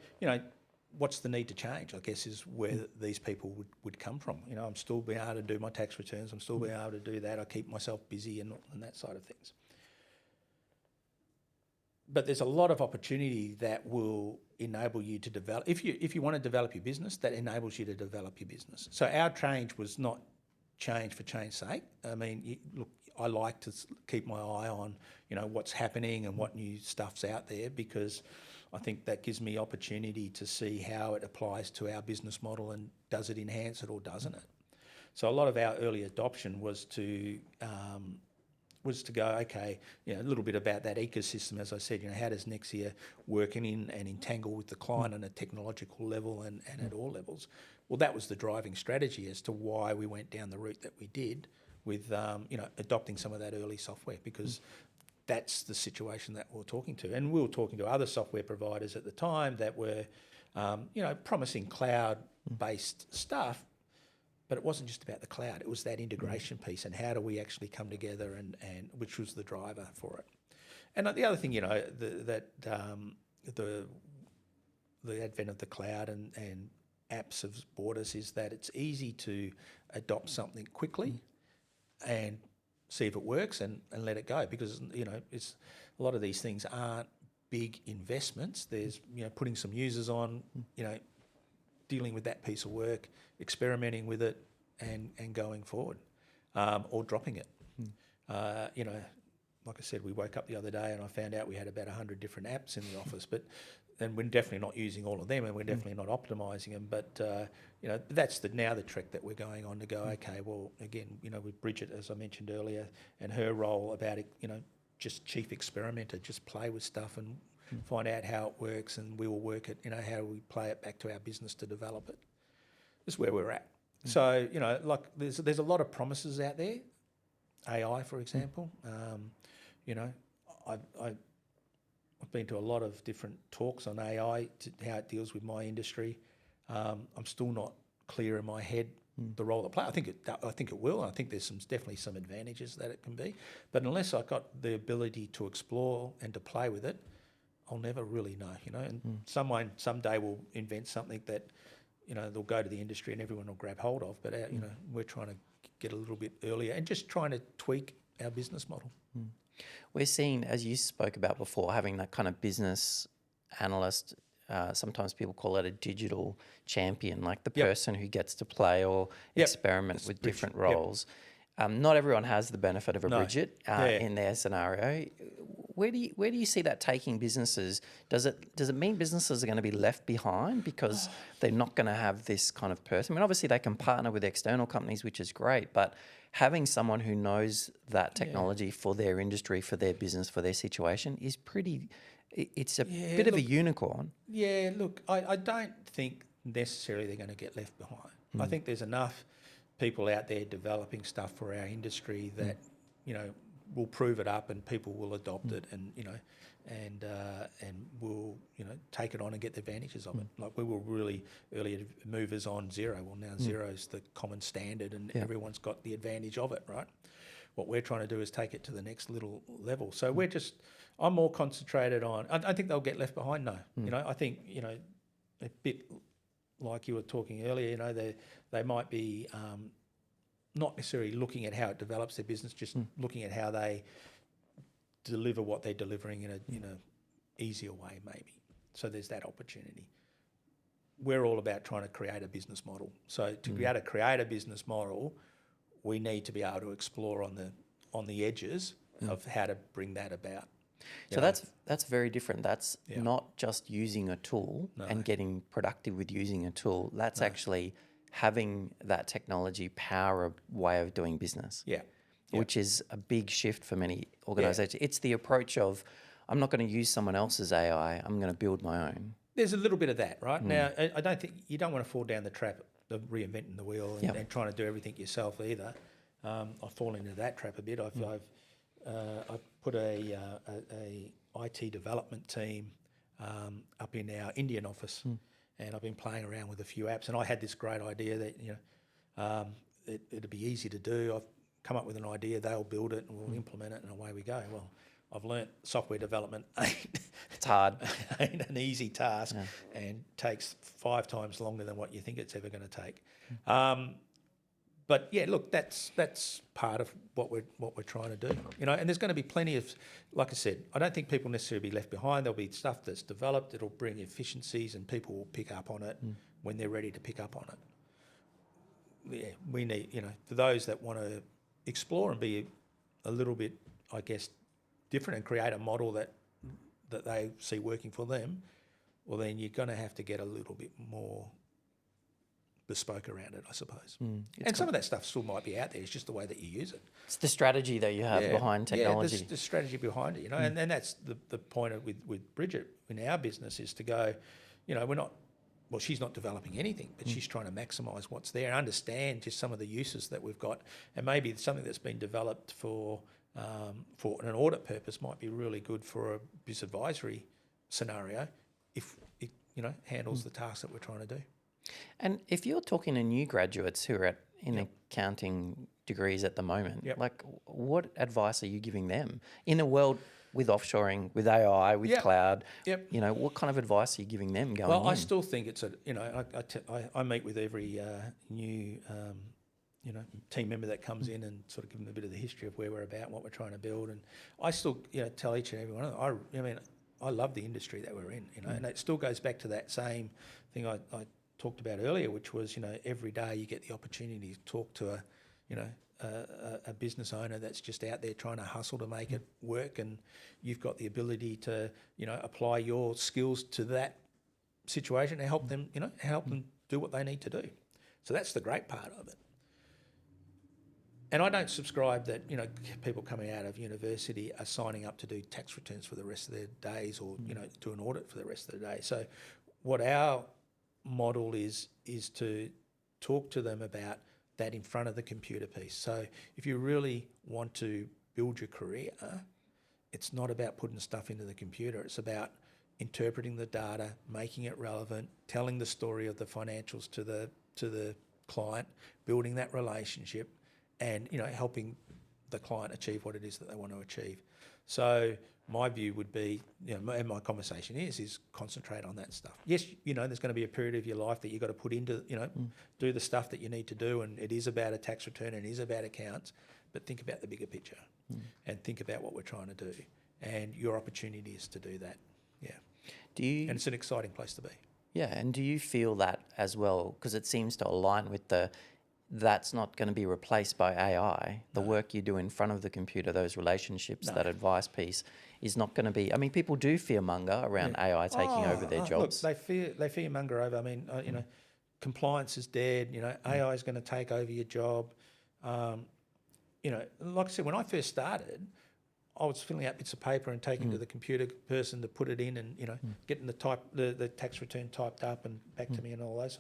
what's the need to change, I guess, is where these people would come from. I'm still being able to do my tax returns. I'm still being able to do that. I keep myself busy and that side of things. But there's a lot of opportunity that will enable you to develop. If you want to develop your business, that enables you to develop your business. So our change was not change for change's sake. I mean, look, I like to keep my eye on, what's happening and what new stuff's out there, because I think that gives me opportunity to see how it applies to our business model and does it enhance it or doesn't it. So a lot of our early adoption was to go, okay, a little bit about that ecosystem, as I said, how does Nexia work and entangle with the client on a technological level and at all levels? Well, that was the driving strategy as to why we went down the route that we did with, adopting some of that early software, because that's the situation that we're talking to. And we were talking to other software providers at the time that were, promising cloud-based stuff, but it wasn't just about the cloud. It was that integration piece and how do we actually come together, and which was the driver for it. And the other thing, the advent of the cloud and apps have brought us is that it's easy to adopt something quickly and see if it works and let it go, because it's a lot of these things aren't big investments. There's putting some users on, dealing with that piece of work, experimenting with it, and going forward, or dropping it. Like I said, we woke up the other day and I found out we had about 100 different apps in the office, and we're definitely not using all of them, and we're definitely not optimising them. But that's now the trick that we're going on to go. Okay, well, again, with Bridget, as I mentioned earlier, and her role about it, just chief experimenter, just play with stuff and find out how it works, and we will work it. How do we play it back to our business to develop it? This is where we're at. So like there's a lot of promises out there. AI, for example. I I've been to a lot of different talks on AI, how it deals with my industry. I'm still not clear in my head the role it plays. I think it will. I think there's definitely some advantages that it can be. But unless I've got the ability to explore and to play with it, I'll never really know. And someone someday will invent something that they'll go to the industry and everyone will grab hold of. But we're trying to get a little bit earlier and just trying to tweak our business model. We're seeing, as you spoke about before, having that kind of business analyst. Sometimes people call it a digital champion, like the person who gets to play or experiment with different roles. Not everyone has the benefit of a Bridget in their scenario. Where do you see that taking businesses? Does it mean businesses are going to be left behind because they're not going to have this kind of person? I mean, obviously they can partner with external companies, which is great, but having someone who knows that technology for their industry, for their business, for their situation is pretty. It's a bit of a unicorn. Yeah, look, I don't think necessarily they're going to get left behind. I think there's enough people out there developing stuff for our industry that will prove it up and people will adopt it and will take it on and get the advantages of it. Like we were really early movers on Xero. Well, now Xero's the common standard and everyone's got the advantage of it, right? What we're trying to do is take it to the next little level. So I'm more concentrated on. I think they'll get left behind. No, I think a bit like you were talking earlier. They might be not necessarily looking at how it develops their business, just looking at how they deliver what they're delivering in a easier way, maybe. So there's that opportunity. We're all about trying to create a business model. So to be able to create a business model, we need to be able to explore on the edges of how to bring that about. So that's very different. That's not just using a tool and getting productive with using a tool. That's actually having that technology power a way of doing business. Which is a big shift for many organisations. It's the approach of, I'm not going to use someone else's AI. I'm going to build my own. There's a little bit of that, right? Now, I don't think you don't want to fall down the trap of reinventing the wheel and trying to do everything yourself either. I've fallen into that trap a bit. I've put a IT development team up in our Indian office, and I've been playing around with a few apps. And I had this great idea that it'd be easy to do. I've come up with an idea. They'll build it, and we'll implement it, and away we go. Well, I've learnt software development it's hard, ain't an easy task, and takes 5 times longer than what you think it's ever going to take. But yeah, look, that's part of what we're trying to do, And there's going to be plenty of, like I said, I don't think people necessarily be left behind. There'll be stuff that's developed. It'll bring efficiencies, and people will pick up on it when they're ready to pick up on it. Yeah, we need, for those that want to explore and be a little bit, I guess, different and create a model that they see working for them. Well, then you're going to have to get a little bit more bespoke around it, I suppose. And some of that stuff still might be out there. It's just the way that you use it. It's the strategy that you have behind technology. Yeah, the strategy behind it, And that's the point with Bridget in our business is to go, we're not, well, she's not developing anything, but she's trying to maximise what's there and understand just some of the uses that we've got. And maybe something that's been developed for an audit purpose might be really good for a business advisory scenario if it, handles the tasks that we're trying to do. And if you're talking to new graduates who are in accounting degrees at the moment, like what advice are you giving them in a world with offshoring, with AI, with cloud? What kind of advice are you giving them going in? Well, I still think it's I meet with every new team member that comes in and sort of give them a bit of the history of where we're about, what we're trying to build, and I still tell each and every one of them. I love the industry that we're in, and it still goes back to that same thing I talked about earlier, which was every day you get the opportunity to talk to a business owner that's just out there trying to hustle to make it work, and you've got the ability to apply your skills to that situation and help them do what they need to do. So that's the great part of it. And I don't subscribe that people coming out of university are signing up to do tax returns for the rest of their days or do an audit for the rest of the day. So what our model is to talk to them about that in front of the computer piece. So if you really want to build your career, it's not about putting stuff into the computer. It's about interpreting the data, making it relevant, telling the story of the financials to the client, building that relationship, and helping the client achieve what it is that they want to achieve. So my view would be, and my conversation is concentrate on that stuff. Yes, there's going to be a period of your life that you've got to put into, do the stuff that you need to do, and it is about a tax return and it is about accounts, but think about the bigger picture and think about what we're trying to do, and your opportunity is to do that. Yeah. And it's an exciting place to be. Yeah, and do you feel that as well? Because it seems to align with that's not going to be replaced by AI. The work you do in front of the computer, those relationships, that advice piece is not going to be. I mean, people do fearmonger around AI taking over their jobs. Look, they fearmonger over. I mean, compliance is dead. AI is going to take over your job. Like I said, when I first started, I was filling out bits of paper and taking to the computer person to put it in, and getting the tax return typed up and back to me and all those.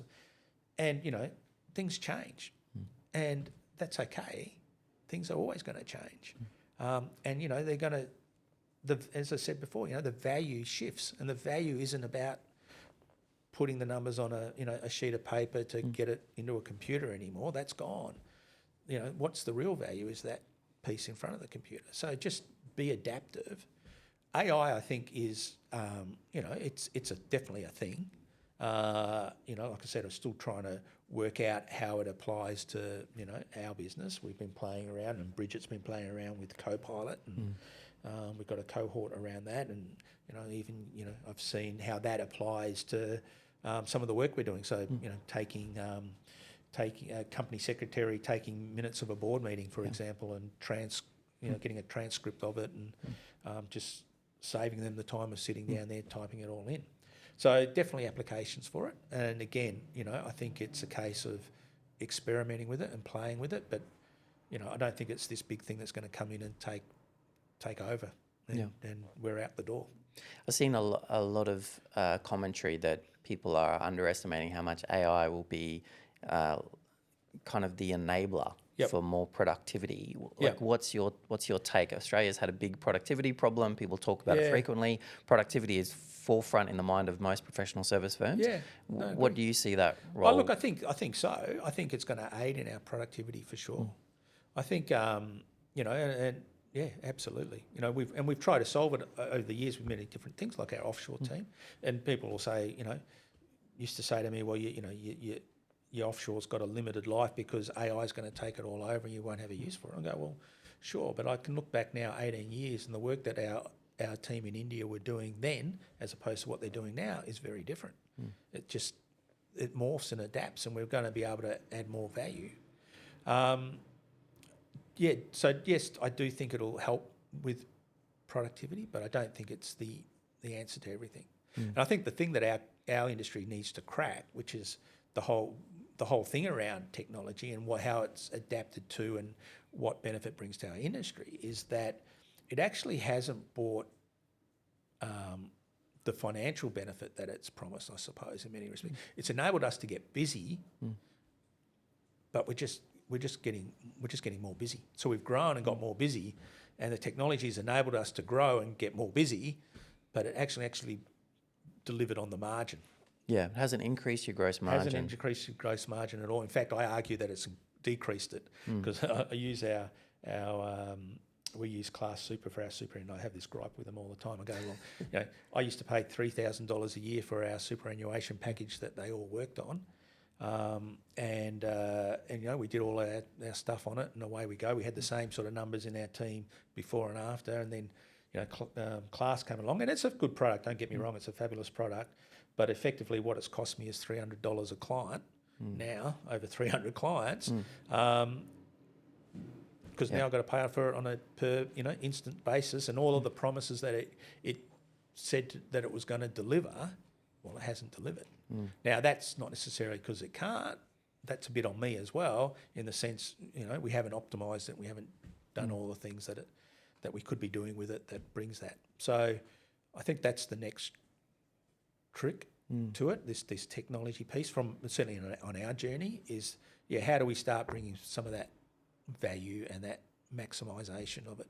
And things change, and that's okay. Things are always going to change, and they're going to. As I said before, the value shifts, and the value isn't about putting the numbers on a sheet of paper to get it into a computer anymore. That's gone. What's the real value is that piece in front of the computer. So just be adaptive. AI, I think, is it's definitely a thing. Like I said, I'm still trying to work out how it applies to our business. We've been playing around, and Bridget's been playing around with Copilot, and we've got a cohort around that, and even I've seen how that applies to some of the work we're doing. So taking a company secretary taking minutes of a board meeting, for example, and getting a transcript of it, and just saving them the time of sitting down there typing it all in. So definitely applications for it. And again, I think it's a case of experimenting with it and playing with it. But, I don't think it's this big thing that's going to come in and take over, and we're out the door. I've seen a lot of commentary that people are underestimating how much AI will be kind of the enabler for more productivity. What's your take? Australia's had a big productivity problem. People talk about it frequently. Productivity is forefront in the mind of most professional service firms. Yeah. No, what do you see that role? Well, look, I think so. I think it's going to aid in our productivity for sure. I think and yeah, absolutely. We've tried to solve it over the years with many different things, like our offshore team. And people will say, used to say to me, well, your offshore's got a limited life because AI is going to take it all over and you won't have a use for it. I go, well, sure, but I can look back now 18 years, and the work that our team in India were doing then, as opposed to what they're doing now, is very different. It morphs and adapts, and we're going to be able to add more value. So yes, I do think it'll help with productivity, but I don't think it's the answer to everything. And I think the thing that our industry needs to crack, which is the whole thing around technology and how it's adapted to and what benefit brings to our industry, is that it actually hasn't brought the financial benefit that it's promised, I suppose, in many respects. It's enabled us to get busy, but we're just getting more busy. So we've grown and got more busy, and the technology has enabled us to grow and get more busy, but it actually delivered on the margin. Yeah, it hasn't increased your gross margin. Hasn't increased your gross margin at all. In fact, I argue that it's decreased it, because I use we use Class Super for our super, and I have this gripe with them all the time. I go, well, I used to pay $3,000 a year for our superannuation package that they all worked on, and we did all our stuff on it, and away we go. We had the same sort of numbers in our team before and after, and then Class came along, and it's a good product. Don't get me wrong; it's a fabulous product. But effectively, what it's cost me is $300 a client now, over 300 clients, because now I've got to pay for it on a per instant basis, and all of the promises that it said that it was going to deliver, well, it hasn't delivered. Now, that's not necessarily because it can't. That's a bit on me as well, in the sense, we haven't optimised it, we haven't done all the things that we could be doing with it that brings that. So I think that's the next trick to it, this technology piece, from certainly on our journey, is how do we start bringing some of that value and that maximisation of it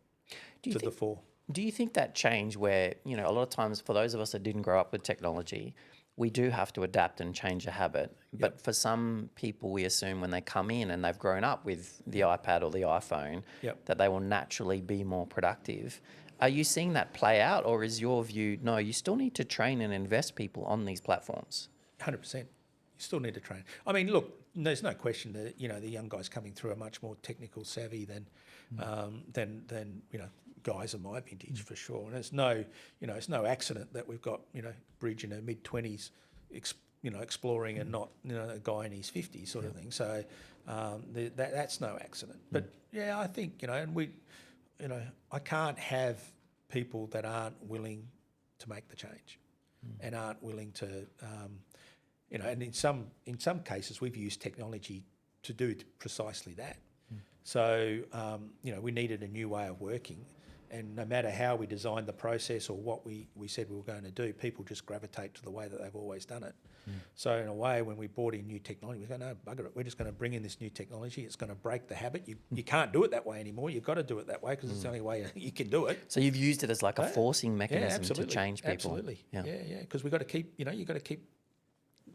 to the fore. Do you think that change where, you know, a lot of times for those of us that didn't grow up with technology, we do have to adapt and change a habit. But for some people, we assume when they come in and they've grown up with the iPad or the iPhone, that they will naturally be more productive. Are you seeing that play out, or is your view, no, you still need to train and invest people on these platforms? 100%. You still need to train. I mean, look, there's no question that, you know, the young guys coming through are much more technical savvy than you know, guys of my vintage for sure. And it's no, you know, it's no accident that we've got, you know, Bridge in her mid-20s, you know, exploring and not, you know, a guy in his 50s sort of thing. So that's no accident. But yeah, I think, you know, and we, you know, I can't have people that aren't willing to make the change and aren't willing to, you know, and in some cases we've used technology to do precisely that. So, you know, we needed a new way of working, and no matter how we designed the process or what we said we were going to do, people just gravitate to the way that they've always done it. So in a way, when we brought in new technology, we go, no, bugger it, we're just going to bring in this new technology. It's going to break the habit. You can't do it that way anymore. You've got to do it that way because it's the only way you can do it. So you've used it as like a forcing mechanism to change people. Absolutely. Yeah, because we've got to keep, you know, you've got to keep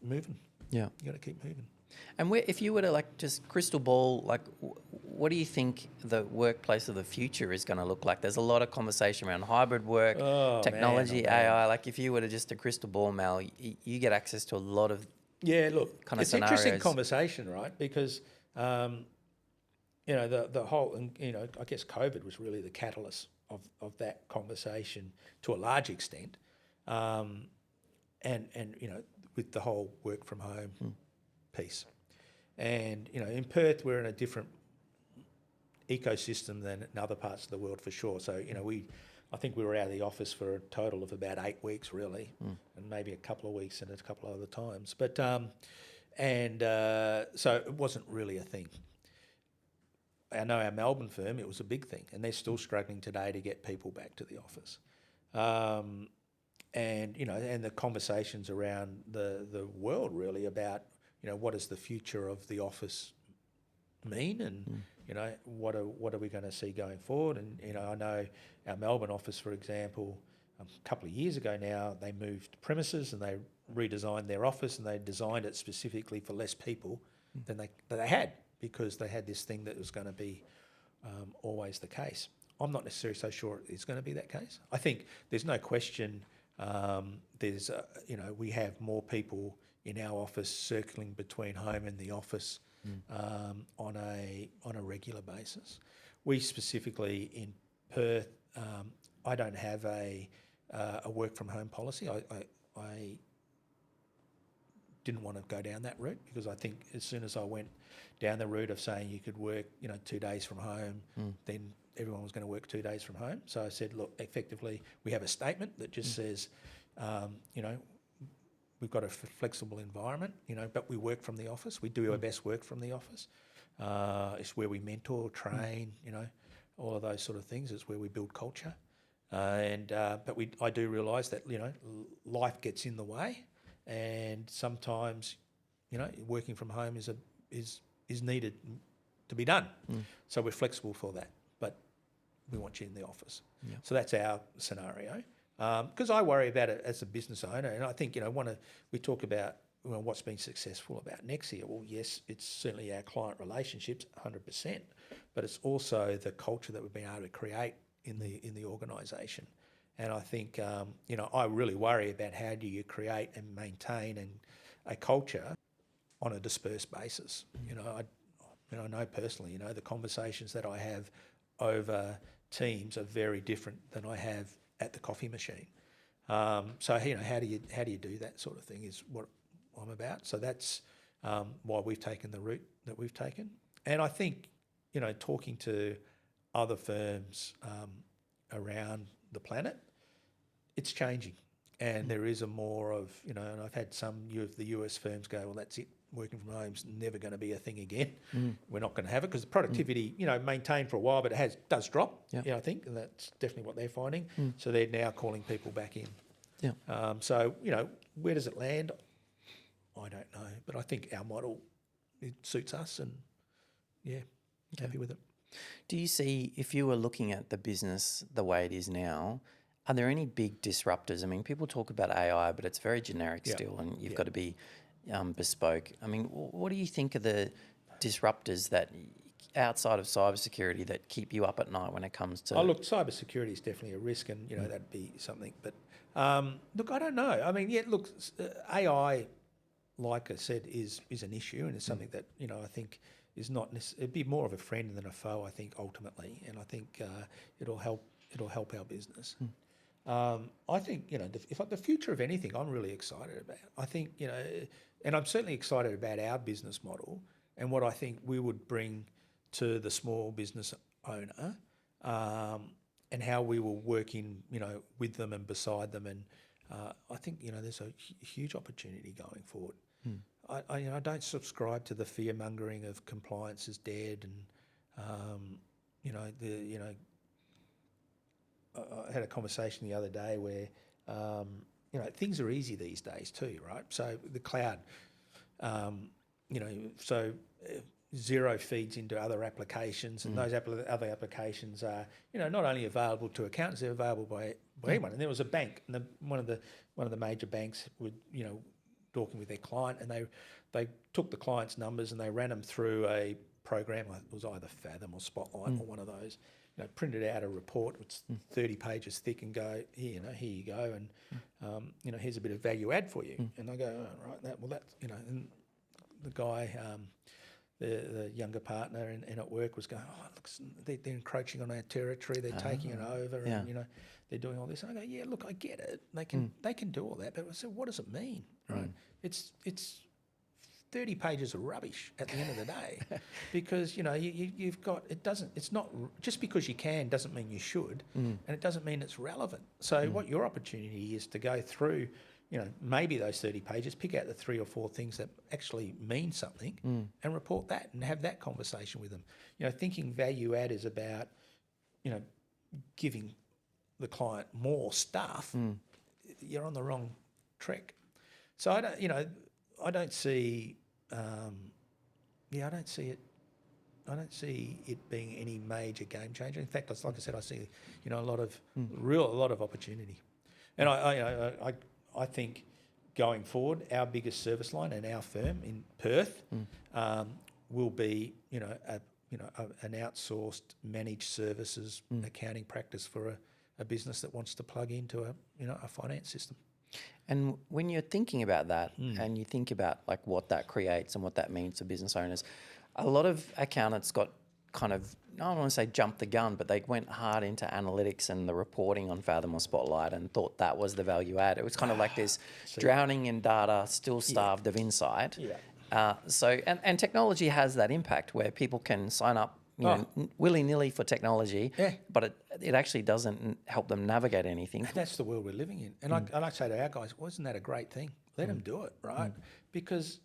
moving. Yeah. You've got to keep moving. And if you were to like just crystal ball, like what do you think the workplace of the future is going to look like? There's a lot of conversation around hybrid work, technology, AI. Like if you were to just a crystal ball, Mal, you get access to a lot of look, kind of it's scenarios. an interesting conversation, right? Because you know the whole, and you know, I guess COVID was really the catalyst of that conversation to a large extent, and you know, with the whole work from home piece. And, you know, in Perth, we're in a different ecosystem than in other parts of the world for sure. So, you know, I think we were out of the office for a total of about 8 weeks, really, and maybe a couple of weeks and a couple of other times. But, so it wasn't really a thing. I know our Melbourne firm, it was a big thing, and they're still struggling today to get people back to the office. And, you know, and the conversations around the world really about, you know, what does the future of the office mean, and you know, what are we going to see going forward? And you know, I know our Melbourne office, for example, a couple of years ago now, they moved premises and they redesigned their office, and they designed it specifically for less people than they had, because they had this thing that was going to be always the case. I'm not necessarily so sure it's going to be that case. I think there's no question. You know, we have more people in our office circling between home and the office on a regular basis. We specifically in Perth, I don't have a work from home policy. I didn't want to go down that route, because I think as soon as I went down the route of saying you could work, you know, 2 days from home, then everyone was going to work 2 days from home. So I said, look, effectively, we have a statement that just says, you know, we've got a flexible environment, you know, but we work from the office. We do our best work from the office. It's where we mentor, train, you know, all of those sort of things. It's where we build culture. But I do realise that, you know, life gets in the way, and sometimes, you know, working from home is needed to be done. So we're flexible for that, but we want you in the office. Yeah. So that's our scenario. Because I worry about it as a business owner, and I think, you know, we talk about, you know, what's been successful about Nexia. Well, yes, it's certainly our client relationships, 100%, but it's also the culture that we've been able to create in the organisation. And I think, you know, I really worry about how do you create and maintain a culture on a dispersed basis. You know, I know personally, you know, the conversations that I have over Teams are very different than I have at the coffee machine. So, you know, how do you do that sort of thing is what I'm about. So that's why we've taken the route that we've taken. And I think, you know, talking to other firms around the planet, it's changing. And there is a more of, you know, and I've had some of the US firms go, well, that's it. Working from home's never going to be a thing again. We're not going to have it, because the productivity, you know, maintained for a while, but it does drop. Yeah. You know, I think, and that's definitely what they're finding. So they're now calling people back in. Yeah. So, you know, where does it land? I don't know, but I think our model, it suits us, and happy with it. Do you see, if you were looking at the business the way it is now, are there any big disruptors? I mean, people talk about AI, but it's very generic still, and you've got to be bespoke. I mean, what do you think are the disruptors that outside of cybersecurity that keep you up at night when it comes to? Oh, look, cybersecurity is definitely a risk, and that'd be something. But look, I don't know. I mean, look, AI, like I said, is an issue, and it's something that I think is not. It'd be more of a friend than a foe, I think, ultimately, and I think it'll help our business. I think if the future of anything, I'm really excited about. I think and I'm certainly excited about our business model and what I think we would bring to the small business owner, and how we will work with them and beside them, and I think there's a huge opportunity going forward. I don't subscribe to the fear mongering of compliance is dead, and I had a conversation the other day where things are easy these days too, right? So the cloud, Xero feeds into other applications, and those other applications are not only available to accountants, they're available by anyone. And there was a bank, and one of the major banks would talking with their client, and they took the client's numbers and they ran them through a program. It was either Fathom or Spotlight or one of those. Printed out a report which 30 pages thick and go, here you go, and here's a bit of value add for you. And I go, oh, right, and the guy, the younger partner in at work was going, oh, look, they're encroaching on our territory, they're taking it over, and they're doing all this. And I go, yeah, look, I get it, they can do all that, but I said, what does it mean, right? It's 30 pages of rubbish at the end of the day, because you've got it's not just because you can doesn't mean you should, and it doesn't mean it's relevant. So what your opportunity is to go through, maybe those 30 pages, pick out the 3 or 4 things that actually mean something, and report that and have that conversation with them. Thinking value add is about giving the client more stuff. You're on the wrong track. So I don't see I don't see it being any major game changer. In fact, like I said, I see a lot of opportunity, and I think going forward, our biggest service line and our firm in Perth will be an outsourced managed services accounting practice for a business that wants to plug into a finance system. And when you're thinking about that and you think about like what that creates and what that means to business owners, a lot of accountants got kind of, I don't want to say jumped the gun, but they went hard into analytics and the reporting on Fathom or Spotlight and thought that was the value add. It was kind of like this drowning in data, still starved of insight. And technology has that impact where people can sign up willy-nilly for technology, but it actually doesn't help them navigate anything. And that's the world we're living in. And I say to our guys, wasn't that a great thing? Let them do it, right? Because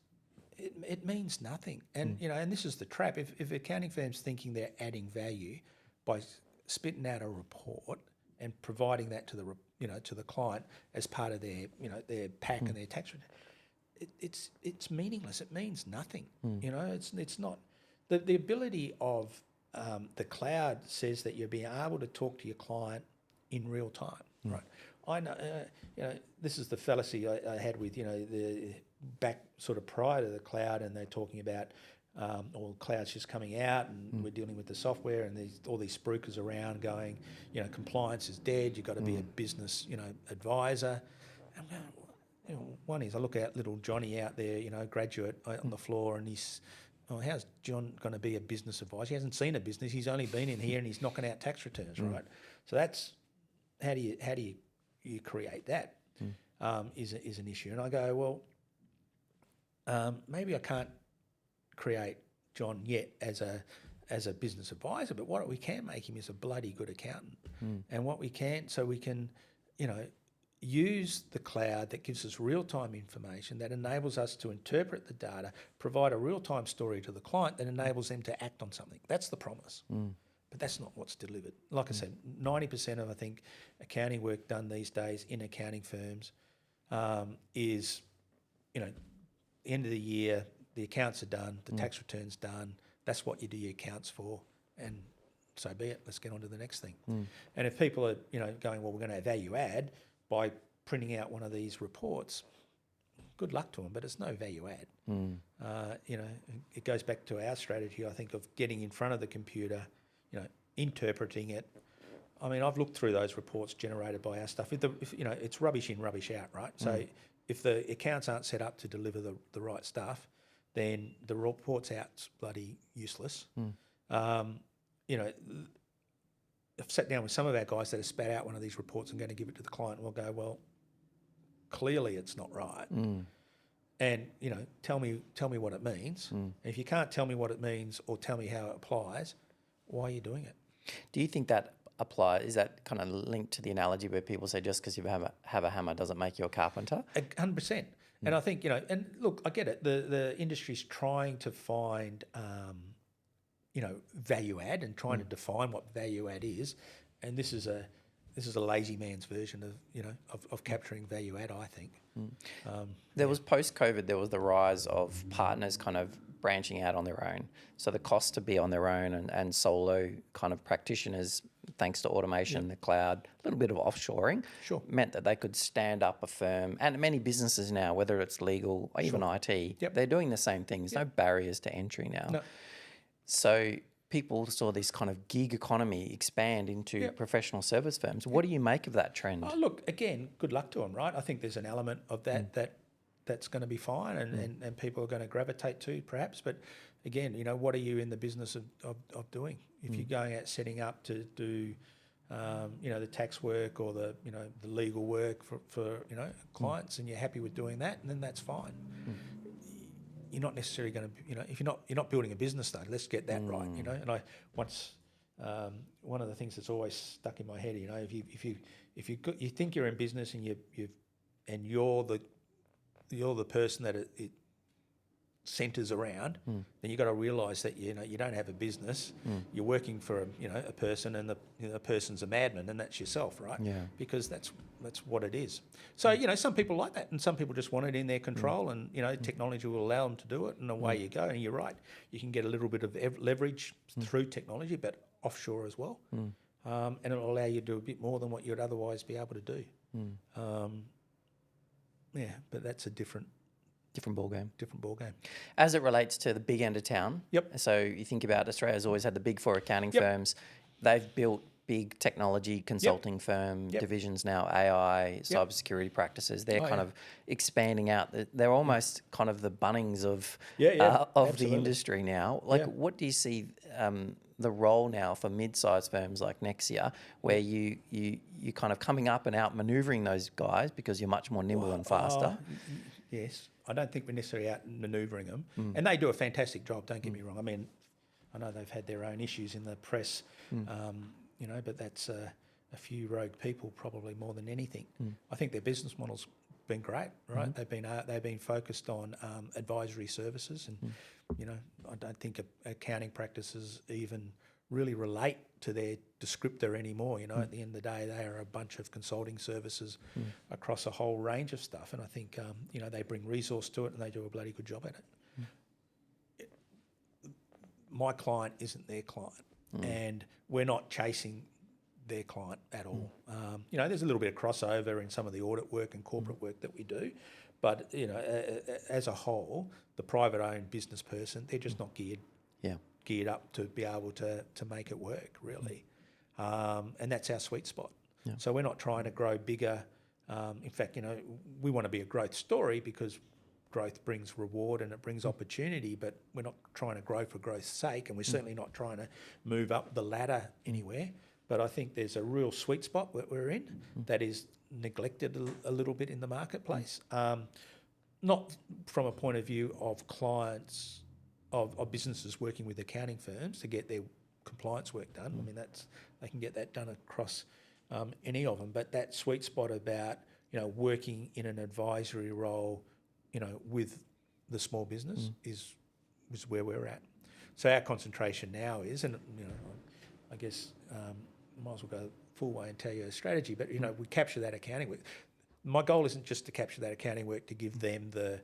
it means nothing. And and this is the trap. If accounting firms thinking they're adding value by spitting out a report and providing that to the client as part of their their pack and their tax return, it's meaningless. It means nothing. It's not. The ability of the cloud says that you're being able to talk to your client in real time, right? I know, this is the fallacy I had with, the back sort of prior to the cloud, and they're talking about, cloud's just coming out, and we're dealing with the software, and there's all these spruikers around going, compliance is dead. You've got to be a business, advisor. And I'm going, one is I look at little Johnny out there, graduate on the floor, and he's, how's John going to be a business advisor? He hasn't seen a business. He's only been in here and he's knocking out tax returns, right? So that's how do you create that? Is an issue. And I go, well, maybe I can't create John yet as a business advisor, but what we can make him is a bloody good accountant. And what we can, so we can, use the cloud that gives us real-time information that enables us to interpret the data, provide a real-time story to the client that enables them to act on something. That's the promise. But that's not what's delivered. Like I said, 90% of, I think, accounting work done these days in accounting firms is, end of the year, the accounts are done, the tax return's done. That's what you do your accounts for. And so be it. Let's get on to the next thing. And if people are, going, well, we're going to value add by printing out one of these reports, good luck to them, but it's no value add. It goes back to our strategy, I think, of getting in front of the computer, interpreting it. I mean, I've looked through those reports generated by our stuff. If it's rubbish in, rubbish out, right? So if the accounts aren't set up to deliver the right stuff, then the report's out's bloody useless. I've sat down with some of our guys that have spat out one of these reports and going to give it to the client, and we'll go, well, clearly it's not right. And, tell me what it means. And if you can't tell me what it means or tell me how it applies, why are you doing it? Do you think that is that kind of linked to the analogy where people say just because you have a hammer doesn't make you a carpenter? 100%. And I think, and look, I get it. The industry's trying to find, value add and trying to define what value add is. And this is a lazy man's version of capturing value add, I think. There was post-COVID, there was the rise of partners kind of branching out on their own. So the cost to be on their own and solo kind of practitioners, thanks to automation, the cloud, a little bit of offshoring, meant that they could stand up a firm. And many businesses now, whether it's legal or even IT, they're doing the same thing. There's no barriers to entry now. No. So people saw this kind of gig economy expand into professional service firms. What do you make of that trend? Oh, look, again, good luck to them, right? I think there's an element of that that's going to be fine and people are going to gravitate to perhaps. But again, what are you in the business of doing? If you're going out setting up to do, the tax work or the legal work for clients and you're happy with doing that, then that's fine. You're not necessarily going to, if you're not building a business though, let's get that right, And I once, one of the things that's always stuck in my head, if you think you're in business and you're the person that it centres around, then you've got to realise that you don't have a business. You're working for a person, and the person's a madman, and that's yourself, right? Yeah. Because that's what it is. So some people like that, and some people just want it in their control, and technology will allow them to do it, and away you go. And you're right, you can get a little bit of leverage through technology, but offshore as well, and it'll allow you to do a bit more than what you'd otherwise be able to do. But that's a different ball game. As it relates to the big end of town. So you think about Australia's always had the big four accounting firms. They've built big technology consulting firm divisions now, AI, cybersecurity practices. They're kind of expanding out. They're almost kind of the Bunnings of the industry now. What do you see the role now for mid-sized firms like Nexia, where you kind of coming up and out manoeuvring those guys because you're much more nimble and faster? Yes. I don't think we're necessarily out manoeuvring them. And they do a fantastic job, don't get me wrong. I mean, I know they've had their own issues in the press, but that's a few rogue people probably more than anything. I think their business model's been great, right? They've been focused on advisory services, and I don't think accounting practices even really relate to their descriptor anymore. At the end of the day, they are a bunch of consulting services across a whole range of stuff, and I think they bring resource to it and they do a bloody good job at it. My client isn't their client, and we're not chasing their client at all. There's a little bit of crossover in some of the audit work and corporate work that we do, but as a whole, the private-owned business person, they're just not geared up to be able to make it work, really. And that's our sweet spot. So we're not trying to grow bigger. In fact, we want to be a growth story because growth brings reward and it brings opportunity, but we're not trying to grow for growth's sake, and we're certainly not trying to move up the ladder anywhere. But I think there's a real sweet spot that we're in that is neglected a little bit in the marketplace. Not from a point of view of clients, of businesses working with accounting firms to get their compliance work done. I mean, they can get that done across any of them. But that sweet spot about working in an advisory role, with the small business is where we're at. So our concentration now is, and I guess might as well go full way and tell you a strategy. But we capture that accounting work. My goal isn't just to capture that accounting work to give them the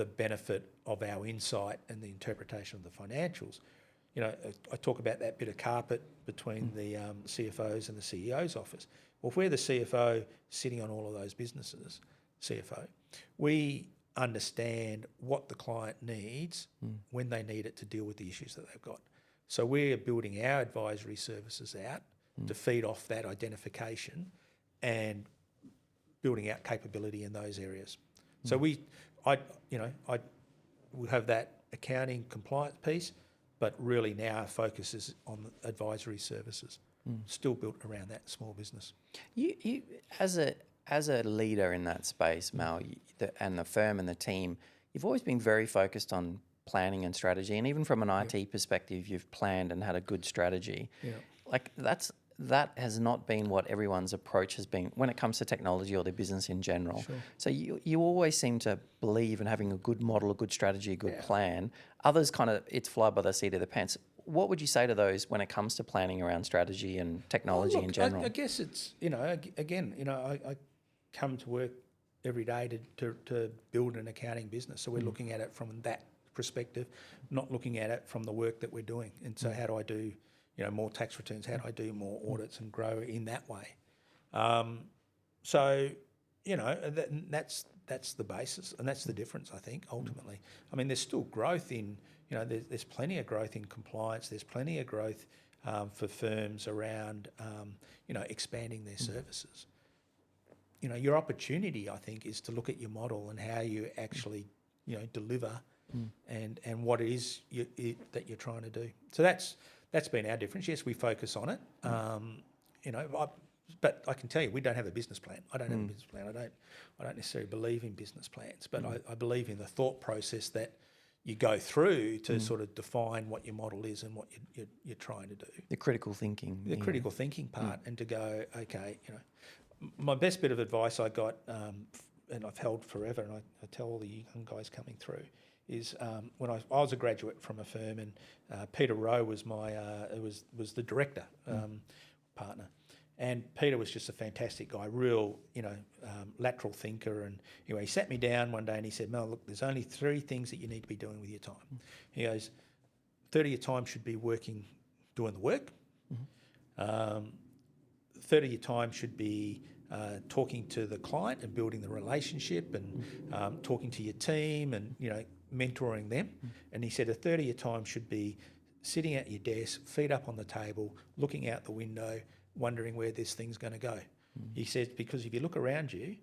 benefit of our insight and the interpretation of the financials. I talk about that bit of carpet between the CFOs and the CEO's office. Well, if we're the CFO sitting on all of those businesses, CFO, we understand what the client needs when they need it to deal with the issues that they've got. So we're building our advisory services out to feed off that identification and building out capability in those areas. So we have that accounting compliance piece, but really now our focus is on the advisory services, still built around that small business. You as a leader in that space, Mal, and the firm and the team, you've always been very focused on planning and strategy, and even from an IT perspective, you've planned and had a good strategy. Yeah. Like that has not been what everyone's approach has been when it comes to technology or their business in general. Sure. So you always seem to believe in having a good model, a good strategy, a good plan. Others kind of, it's fly by the seat of the pants. What would you say to those when it comes to planning around strategy and technology in general? I guess it's, I come to work every day to build an accounting business. So we're looking at it from that perspective, not looking at it from the work that we're doing. And so how do I do more tax returns? How do I do more audits and grow in that way? That's the basis, and that's the difference, I think, ultimately. I mean, there's still growth in, there's plenty of growth in compliance. There's plenty of growth for firms around, expanding their services. Your opportunity, I think, is to look at your model and how you actually, deliver and what it is that you're trying to do. So that's been our difference. Yes, we focus on it. But I can tell you, we don't have a business plan. I don't have a business plan. I don't necessarily believe in business plans, but I believe in the thought process that you go through to sort of define what your model is and what you're trying to do. The critical thinking. The critical thinking part, and to go, okay, my best bit of advice I got, and I've held forever, and I tell all the young guys coming through, is when I was a graduate from a firm, and Peter Rowe was was the director partner, and Peter was just a fantastic guy, real lateral thinker, and anyway, he sat me down one day and he said, "Mel, look, there's only 3 things that you need to be doing with your time." He goes, 30 of your time should be doing the work. 30 of your time should be talking to the client and building the relationship and talking to your team and mentoring them. And he said a third of your time should be sitting at your desk, feet up on the table, looking out the window, wondering where this thing's going to go. He says, because if you look around you,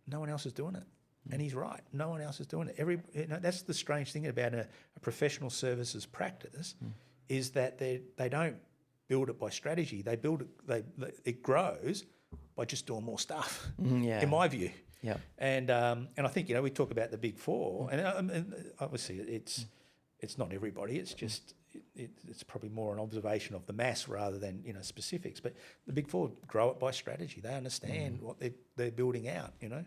no one else is doing it. And he's right. No one else is doing it. That's the strange thing about a professional services practice, is that they don't build it by strategy. They build it. It grows by just doing more stuff. In my view. Yeah. And I think we talk about the big 4, and obviously it's not everybody. It's just it's probably more an observation of the mass rather than specifics. But the big 4 grow it by strategy. They understand what they're building out. And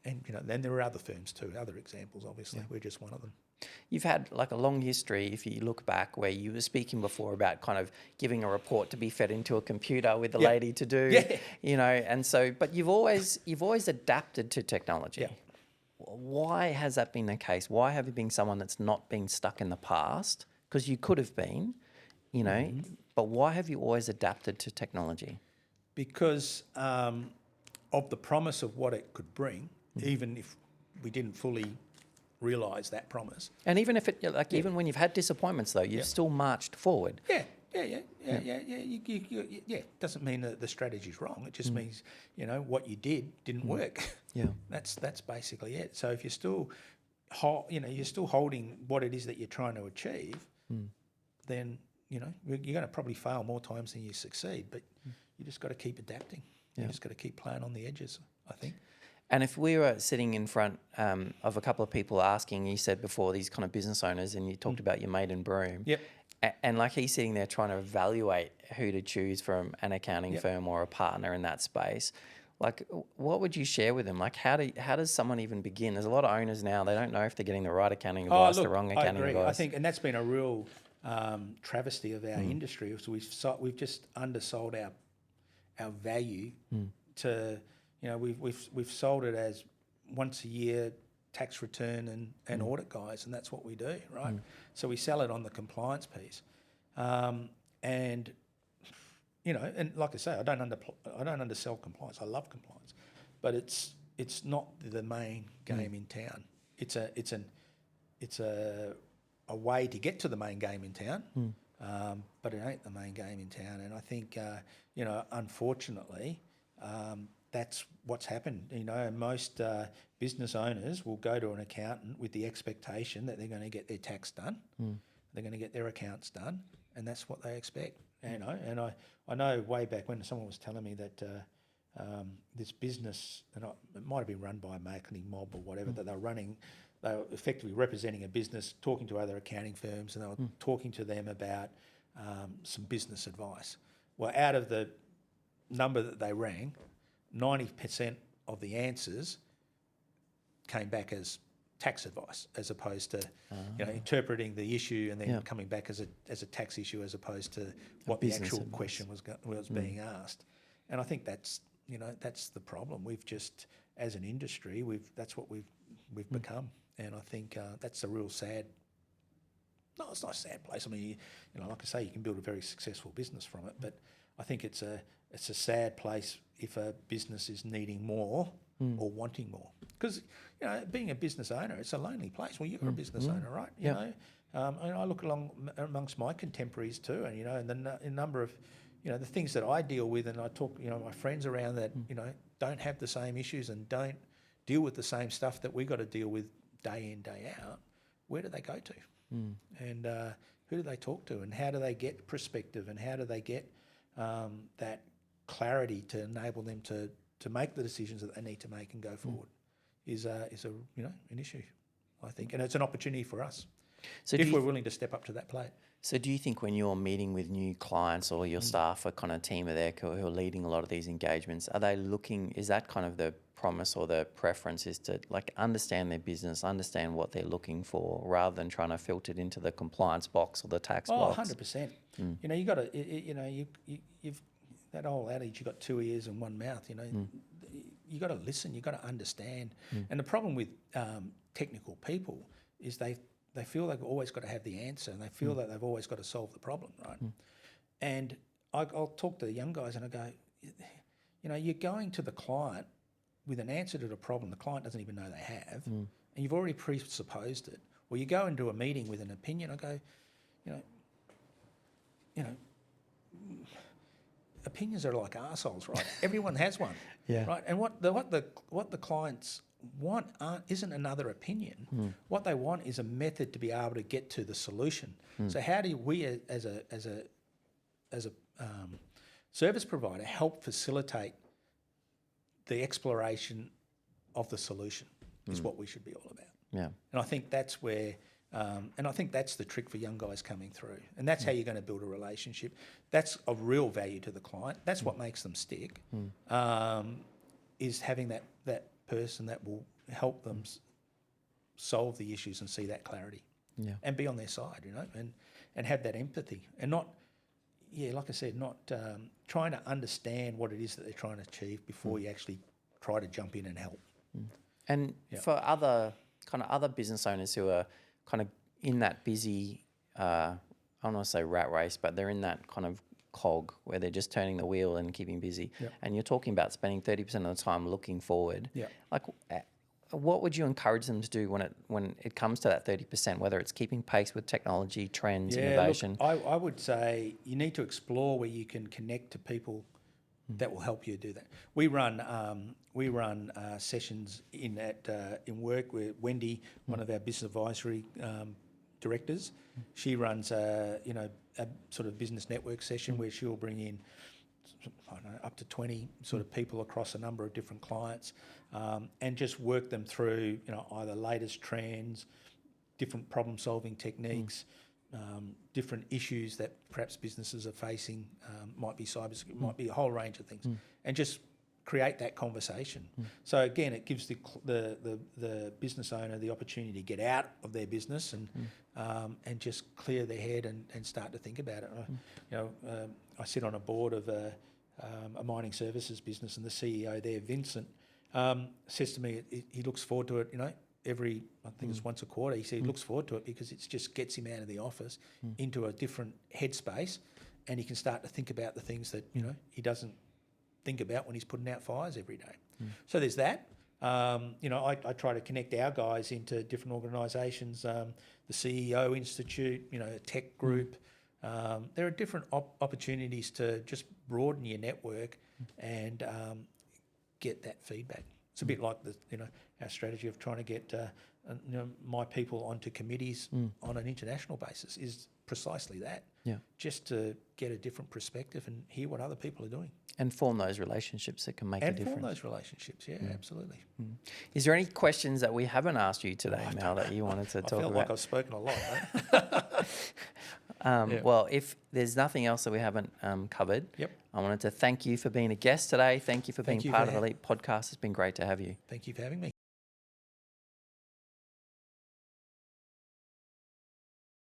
then there are other firms too, other examples. Obviously, we're just one of them. You've had like a long history, if you look back, where you were speaking before about kind of giving a report to be fed into a computer with the lady to do, and so, but you've always adapted to technology. Yeah. Why has that been the case? Why have you been someone that's not been stuck in the past? Because you could have been, but why have you always adapted to technology? Because of the promise of what it could bring, even if we didn't fully realise that promise. And even if even when you've had disappointments, though, you've still marched forward. Yeah. It doesn't mean that the strategy's wrong. It just means what you didn't work. Yeah, that's basically it. So if you're still, you're still holding what it is that you're trying to achieve, then you're going to probably fail more times than you succeed. But you just got to keep adapting. You just got to keep playing on the edges, I think. And if we were sitting in front of a couple of people asking, you said before, these kind of business owners, and you talked about your mate and broom. Yep. And like he's sitting there trying to evaluate who to choose from an accounting firm or a partner in that space. Like, what would you share with them? Like, how does someone even begin? There's a lot of owners now, they don't know if they're getting the right accounting advice, the wrong accounting I agree. advice. I think, and that's been a real travesty of our industry. So we've just undersold our value to, we've sold it as once a year tax return and audit guys, and that's what we do, right? So we sell it on the compliance piece, and like I say, I don't undersell compliance. I love compliance, but it's not the main game in town. It's a way to get to the main game in town, but it ain't the main game in town. And I think unfortunately, that's what's happened. And most business owners will go to an accountant with the expectation that they're going to get their tax done, they're going to get their accounts done, and that's what they expect. And I know way back when someone was telling me that this business, and it might have been run by a marketing mob or whatever, that they were effectively representing a business, talking to other accounting firms, and they were talking to them about some business advice. Well, out of the number that they rang, 90% of the answers came back as tax advice, as opposed to interpreting the issue and then coming back as a tax issue, as opposed to what the actual advice question was being asked. And I think that's the problem. We've just, as an industry, that's what we've become, and I think that's a real sad. No, it's not a sad place. I mean, like I say, you can build a very successful business from it, but I think it's a sad place if a business is needing more or wanting more. Because being a business owner, it's a lonely place. Well, you're a business owner, right? You know, and I look along amongst my contemporaries too, and the number of the things that I deal with, and I talk my friends around that don't have the same issues and don't deal with the same stuff that we got to deal with day in, day out. Where do they go to? And who do they talk to, and how do they get perspective, and how do they get that clarity to enable them to make the decisions that they need to make and go forward? Is an issue, I think, and it's an opportunity for us if we're willing to step up to that plate. So do you think when you're meeting with new clients, or your staff, a kind of team are there who are leading a lot of these engagements, are they looking, is that kind of the promise or the preference, is to understand their business, understand what they're looking for, rather than trying to filter it into the compliance box or the tax box? 100%. You got to, you've that old adage, you got two ears and one mouth. You got to listen, you got to understand. And the problem with technical people is they feel they've always got to have the answer, and they feel that they've always got to solve the problem, right? And I'll talk to the young guys and I go, you're going to the client with an answer to the problem the client doesn't even know they have, and you've already presupposed it. Or you go into a meeting with an opinion. I go, opinions are like arseholes, right? Everyone has one, right? And what the clients want isn't another opinion. What they want is a method to be able to get to the solution. So how do we, as a service provider, help facilitate the exploration of the solution? Is what we should be all about. Yeah. And I think that's where. And I think that's the trick for young guys coming through. And that's how you're going to build a relationship. That's of real value to the client. That's what makes them stick, is having that person that will help them solve the issues and see that clarity, and be on their side, and have that empathy, and not, like I said, not trying to understand what it is that they're trying to achieve before you actually try to jump in and help. And for other business owners who are kind of in that busy, I don't want to say rat race, but they're in that kind of cog where they're just turning the wheel and keeping busy. And you're talking about spending 30% of the time looking forward. What would you encourage them to do when it comes to that 30%, whether it's keeping pace with technology, trends, innovation? Look, I would say you need to explore where you can connect to people that will help you do that. We run sessions in work with Wendy, one of our business advisory directors. She runs a sort of business network session where she'll bring in, I don't know, up to 20 sort of people across a number of different clients, and just work them through either latest trends, different problem solving techniques, different issues that perhaps businesses are facing, might be cybersecurity, might be a whole range of things, and just create that conversation. So again, it gives the business owner the opportunity to get out of their business and just clear their head and start to think about it. I sit on a board of a mining services business, and the CEO there, Vincent, says to me he looks forward to it. every, I think it's once a quarter. He said he looks forward to it because it just gets him out of the office into a different headspace, and he can start to think about the things that, you know, he doesn't think about when he's putting out fires every day. So there's that. You know, I try to connect our guys into different organisations, the CEO Institute, you know, a tech group. There are different opportunities to just broaden your network and get that feedback. It's a bit like our strategy of trying to get my people onto committees on an international basis is precisely that. Yeah. Just to get a different perspective and hear what other people are doing. And form those relationships that can make a difference. And form those relationships, absolutely. Is there any questions that we haven't asked you today, Mal, that you wanted to talk about? I feel like I've spoken a lot, mate. Well, if there's nothing else that we haven't covered, I wanted to thank you for being a guest today. Thank you for being part of the Elite Podcast. It's been great to have you. Thank you for having me.